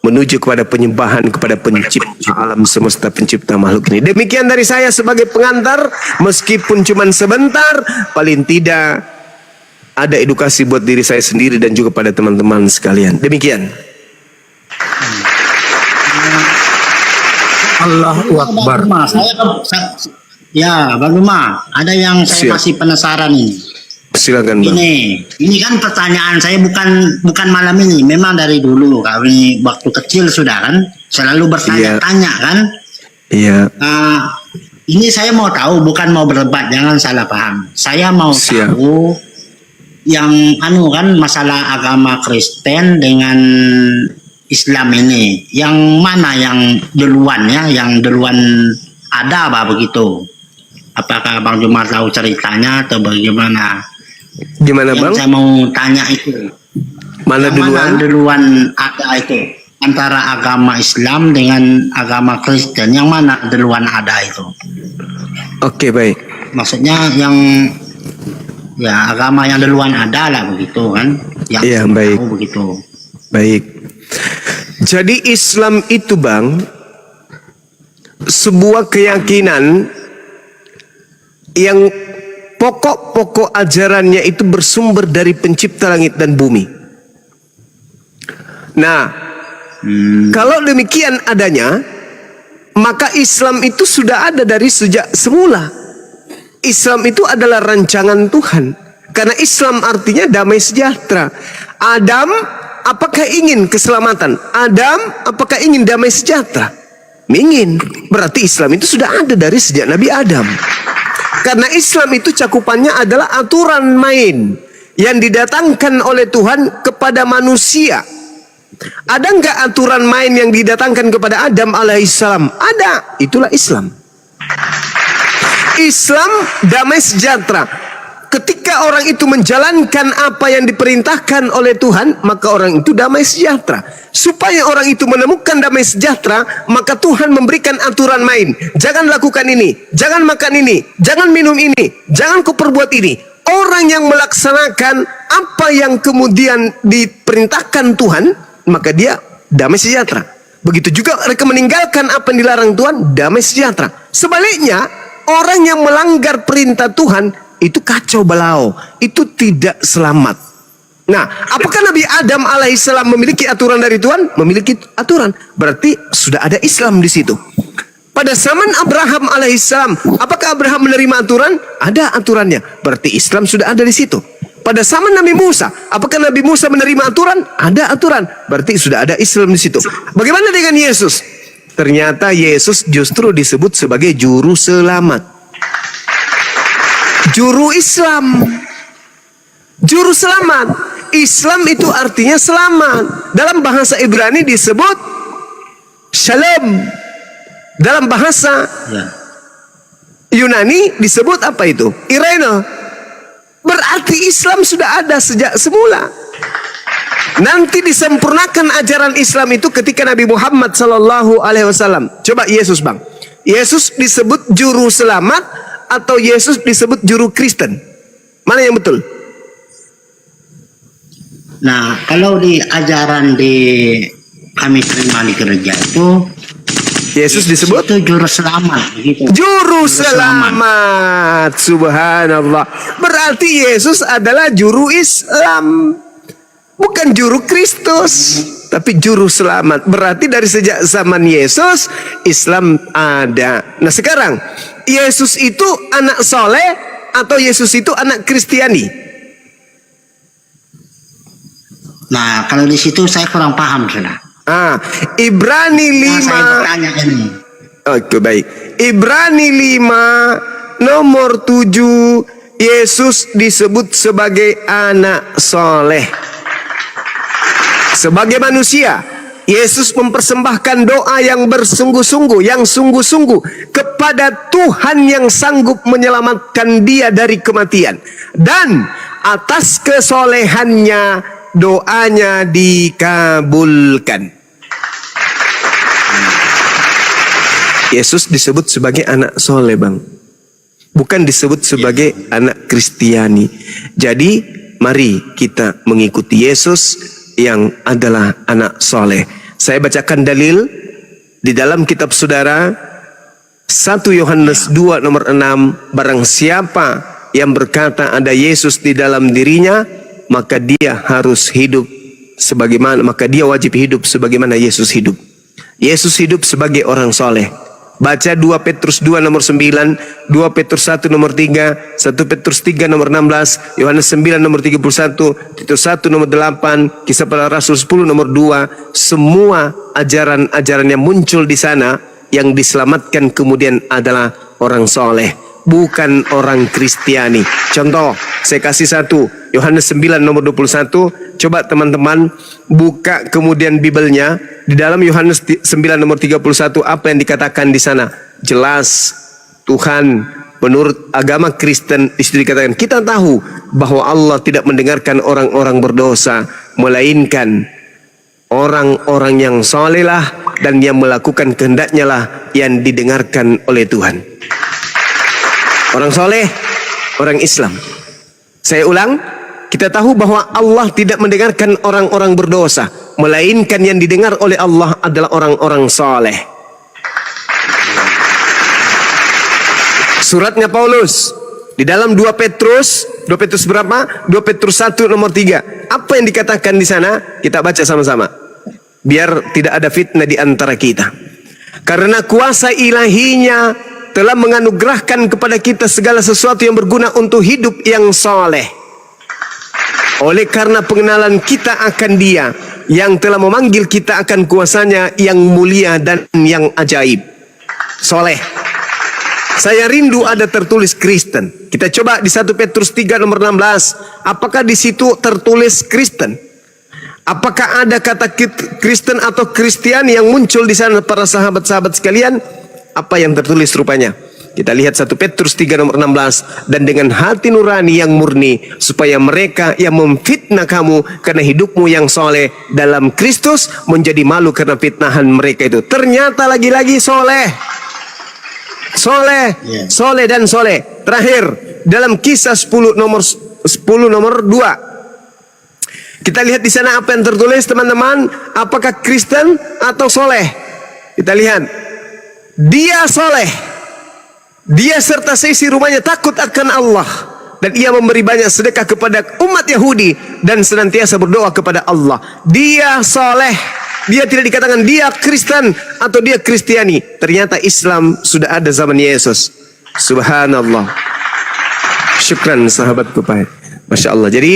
menuju kepada penyembahan kepada pencipta alam semesta, pencipta makhluk ini. Demikian dari saya sebagai pengantar, meskipun cuma sebentar, paling tidak ada edukasi buat diri saya sendiri dan juga pada teman-teman sekalian. Demikian. Allahu Akbar. Ya, Bang Duma, ada yang saya masih penasaran ini. Silakan, Bang. Ini kan pertanyaan saya bukan malam ini, memang dari dulu kami waktu kecil sudah kan selalu bertanya-tanya kan. Iya. Ini saya mau tahu, bukan mau berdebat, jangan salah paham. Saya mau tahu yang kan masalah agama Kristen dengan Islam ini, yang mana yang duluan ya, yang duluan ada apa begitu? Apakah Bang Jumar tahu ceritanya atau bagaimana? Gimana, Bang? Yang saya mau tanya itu. Mana duluan ada itu? Antara agama Islam dengan agama Kristen, yang mana duluan ada itu? Oke, baik. Maksudnya yang ya agama yang duluan ada lah begitu kan? Yang iya, baik. Begitu. Baik. Jadi Islam itu, Bang, sebuah keyakinan yang pokok-pokok ajarannya itu bersumber dari pencipta langit dan bumi. Nah, kalau demikian adanya, maka Islam itu sudah ada dari sejak semula. Islam itu adalah rancangan Tuhan. Karena Islam artinya damai sejahtera. Adam, apakah ingin keselamatan? Adam, apakah ingin damai sejahtera? Ingin. Berarti Islam itu sudah ada dari sejak Nabi Adam. Karena Islam itu cakupannya adalah aturan main yang didatangkan oleh Tuhan kepada manusia. Ada enggak aturan main yang didatangkan kepada Adam alaihissalam? Ada. Itulah Islam. Islam damai sejahtera. Ketika orang itu menjalankan apa yang diperintahkan oleh Tuhan, maka orang itu damai sejahtera. Supaya orang itu menemukan damai sejahtera, maka Tuhan memberikan aturan main. Jangan lakukan ini, jangan makan ini, jangan minum ini, jangan kau perbuat ini. Orang yang melaksanakan apa yang kemudian diperintahkan Tuhan, maka dia damai sejahtera. Begitu juga mereka meninggalkan apa yang dilarang Tuhan, damai sejahtera. Sebaliknya, orang yang melanggar perintah Tuhan itu kacau balau, itu tidak selamat. Nah, apakah Nabi Adam alaihissalam memiliki aturan dari Tuhan? Memiliki aturan. Berarti sudah ada Islam di situ. Pada zaman Abraham alaihissalam, apakah Abraham menerima aturan? Ada aturannya. Berarti Islam sudah ada di situ. Pada zaman Nabi Musa, apakah Nabi Musa menerima aturan? Ada aturan. Berarti sudah ada Islam di situ. Bagaimana dengan Yesus? Ternyata Yesus justru disebut sebagai juru selamat. Juru Islam. Juru selamat. Islam itu artinya selamat. Dalam bahasa Ibrani disebut shalom. Dalam bahasa Yunani disebut apa itu? Irene. Berarti Islam sudah ada sejak semula. Nanti disempurnakan ajaran Islam itu ketika Nabi Muhammad SAW. Coba Yesus bang. Yesus disebut juru selamat atau Yesus disebut juru Kristen? Mana yang betul? Nah, kalau di ajaran kami terima di gereja itu, Yesus disebut itu juru selamat, gitu. Juru selamat. Subhanallah. Berarti Yesus adalah juru Islam, bukan juru Kristus, tapi juru selamat. Berarti dari sejak zaman Yesus Islam ada. Nah sekarang Yesus itu anak soleh atau Yesus itu anak Kristiani? Nah, kalau di situ saya kurang paham sudah. Ibrani 5. Saya bertanya ini. Oke, baik. Ibrani 5 nomor 7, Yesus disebut sebagai anak soleh. Sebagai manusia, Yesus mempersembahkan doa yang bersungguh-sungguh, yang sungguh-sungguh kepada Tuhan yang sanggup menyelamatkan dia dari kematian. Dan atas kesolehannya doanya dikabulkan. Yesus disebut sebagai anak soleh bang, bukan disebut sebagai anak Kristiani. Jadi mari kita mengikuti Yesus yang adalah anak soleh. Saya bacakan dalil di dalam kitab saudara 1 Yohanes 2 nomor 6. Barang siapa yang berkata ada Yesus di dalam dirinya, maka dia harus hidup sebagaimana, maka dia wajib hidup sebagaimana Yesus hidup. Yesus hidup sebagai orang soleh. Baca 2 Petrus 2 nomor 9, 2 Petrus 1 nomor 3, 1 Petrus 3 nomor 16, Yohanes 9 nomor 31, Titus 1 nomor 8, Kisah Para Rasul 10 nomor 2. Semua ajaran-ajaran yang muncul di sana yang diselamatkan kemudian adalah orang soleh, bukan orang Kristiani. Contoh, saya kasih satu, Yohanes 9 nomor 21. Coba teman-teman buka kemudian Bibelnya. Di dalam Yohanes 9 nomor 31, apa yang dikatakan di sana? Jelas Tuhan menurut agama Kristen di situ dikatakan, kita tahu bahwa Allah tidak mendengarkan orang-orang berdosa, melainkan orang-orang yang soleh lah dan yang melakukan kehendaknya lah yang didengarkan oleh Tuhan. Orang soleh, orang Islam. Saya ulang, kita tahu bahwa Allah tidak mendengarkan orang-orang berdosa, melainkan yang didengar oleh Allah adalah orang-orang soleh. Suratnya Paulus di dalam 2 Petrus berapa? 2 Petrus 1 nomor 3. Apa yang dikatakan di sana? Kita baca sama-sama, biar tidak ada fitnah di antara kita. Karena kuasa ilahinya telah menganugerahkan kepada kita segala sesuatu yang berguna untuk hidup yang soleh. Oleh karena pengenalan kita akan Dia yang telah memanggil kita akan kuasanya yang mulia dan yang ajaib. Soleh. Saya rindu ada tertulis Kristen. Kita coba di 1 Petrus 3 nomor 16. Apakah di situ tertulis Kristen? Apakah ada kata Kristen atau Kristiani yang muncul di sana para sahabat-sahabat sekalian? Apa yang tertulis rupanya? Kita lihat 1 Petrus 3 nomor 16. Dan dengan hati nurani yang murni, supaya mereka yang memfitnah kamu karena hidupmu yang soleh dalam Kristus menjadi malu karena fitnahan mereka itu. Ternyata lagi-lagi soleh. Soleh, soleh dan soleh. Terakhir dalam Kisah 10 nomor 2. Kita lihat di sana apa yang tertulis, teman-teman. Apakah Kristen atau soleh? Kita lihat. Dia soleh. Dia serta seisi rumahnya takut akan Allah. Dan ia memberi banyak sedekah kepada umat Yahudi. Dan senantiasa berdoa kepada Allah. Dia soleh. Dia tidak dikatakan dia Kristen atau dia Kristiani. Ternyata Islam sudah ada zaman Yesus. Subhanallah. Syukran sahabatku Pak. Masya Allah. Jadi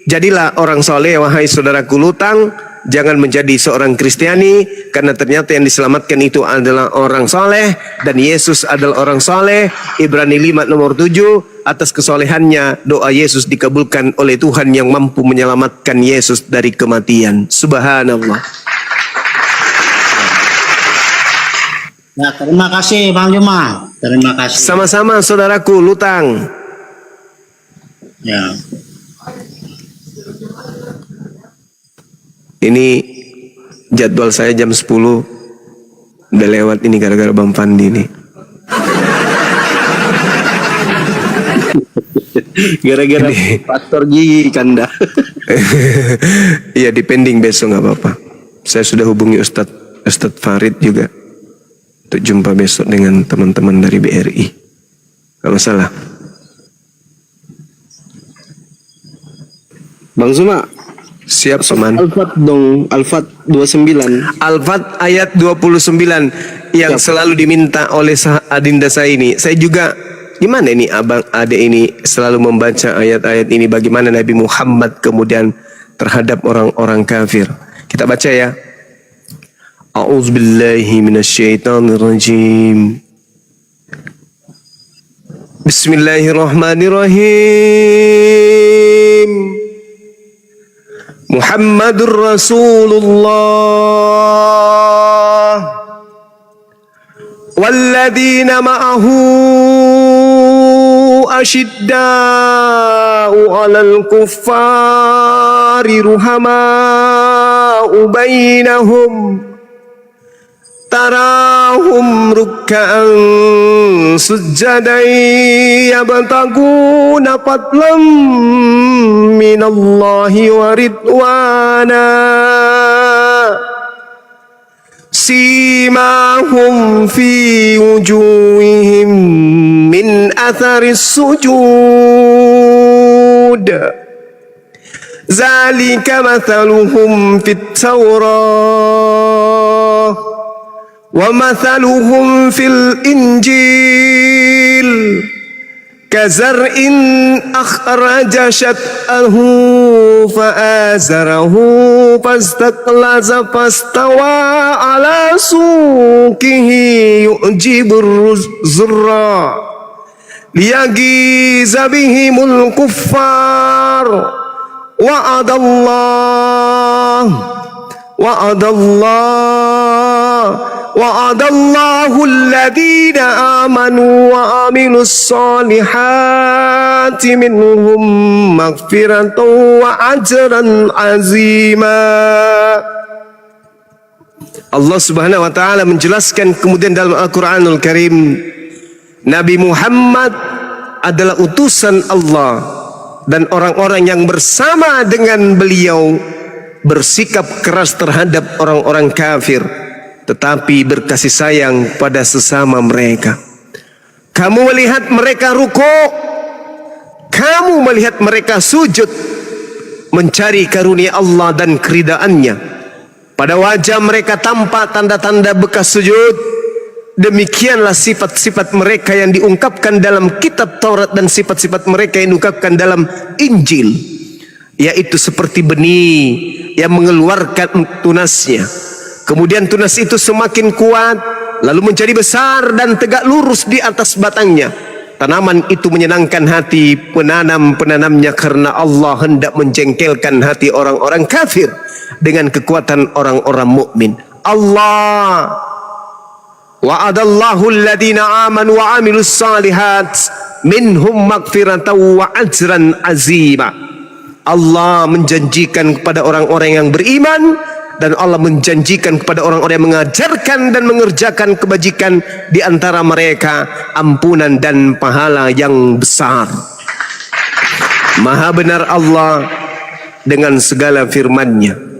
jadilah orang soleh wahai saudaraku Lutang. Jangan menjadi seorang Kristiani, karena ternyata yang diselamatkan itu adalah orang soleh, dan Yesus adalah orang soleh. Ibrani 5 nomor 7, atas kesolehannya doa Yesus dikabulkan oleh Tuhan yang mampu menyelamatkan Yesus dari kematian. Subhanallah. Ya, terima kasih Bang Juma. Terima kasih. Sama-sama saudaraku Lutang. Ya. Ini jadwal saya jam 10 udah lewat ini gara-gara Bang Pandi nih. Gara-gara faktor gigi kanda. Iya, dipending besok nggak apa-apa. Saya sudah hubungi Ustadz Farid juga untuk jumpa besok dengan teman-teman dari BRI. Gak masalah. Bang Zuma, siap Paman. Al-Fat dong, Al-Fat 29. Al-Fat ayat 29 yang selalu diminta oleh adinda saya ini. Saya juga, gimana ini abang adek ini selalu membaca ayat-ayat ini, bagaimana Nabi Muhammad kemudian terhadap orang-orang kafir. Kita baca ya. A'udzubillahi minasyaitonirrajim. Bismillahirrahmanirrahim. Muhammadur Rasulullah walladzina ma'ahu asyidda'u 'alal kuffari ruhama'u bainahum tarahum ruk'an sujjadan yabtaguna fadlan minallahi wa ridwana simahum fi wujuhihim min atharis sujud zalika mathaluhum fit tawrah wa mathaluhum fil injil kazar'in akhraja syat'ahu fa'azarahu fastaqlaza fastawa ala suqihi yu'jibur zurra liyagiza bihimul kuffar wa'adallahu alladhina amanu wa amilus solihati minhum maghfiratan wa ajran azima. Allah Subhanahu wa taala menjelaskan kemudian dalam Al-Qur'anul Karim, Nabi Muhammad adalah utusan Allah, dan orang-orang yang bersama dengan beliau bersikap keras terhadap orang-orang kafir, tetapi berkasih sayang pada sesama mereka. Kamu melihat mereka rukuk, kamu melihat mereka sujud, mencari karunia Allah dan keridaannya. Pada wajah mereka tampak tanda-tanda bekas sujud. Demikianlah sifat-sifat mereka yang diungkapkan dalam kitab Taurat dan sifat-sifat mereka yang diungkapkan dalam Injil, yaitu seperti benih yang mengeluarkan tunasnya. Kemudian tunas itu semakin kuat, lalu menjadi besar dan tegak lurus di atas batangnya. Tanaman itu menyenangkan hati penanamnya, karena Allah hendak menjengkelkan hati orang-orang kafir dengan kekuatan orang-orang mukmin. Allah wa'adallahu alladhina amanu wa amilus salihat minhum maghfiratan wa ajran azima. Allah menjanjikan kepada orang-orang yang beriman, dan Allah menjanjikan kepada orang-orang yang mengajarkan dan mengerjakan kebajikan di antara mereka ampunan dan pahala yang besar. Maha benar Allah dengan segala firman-Nya.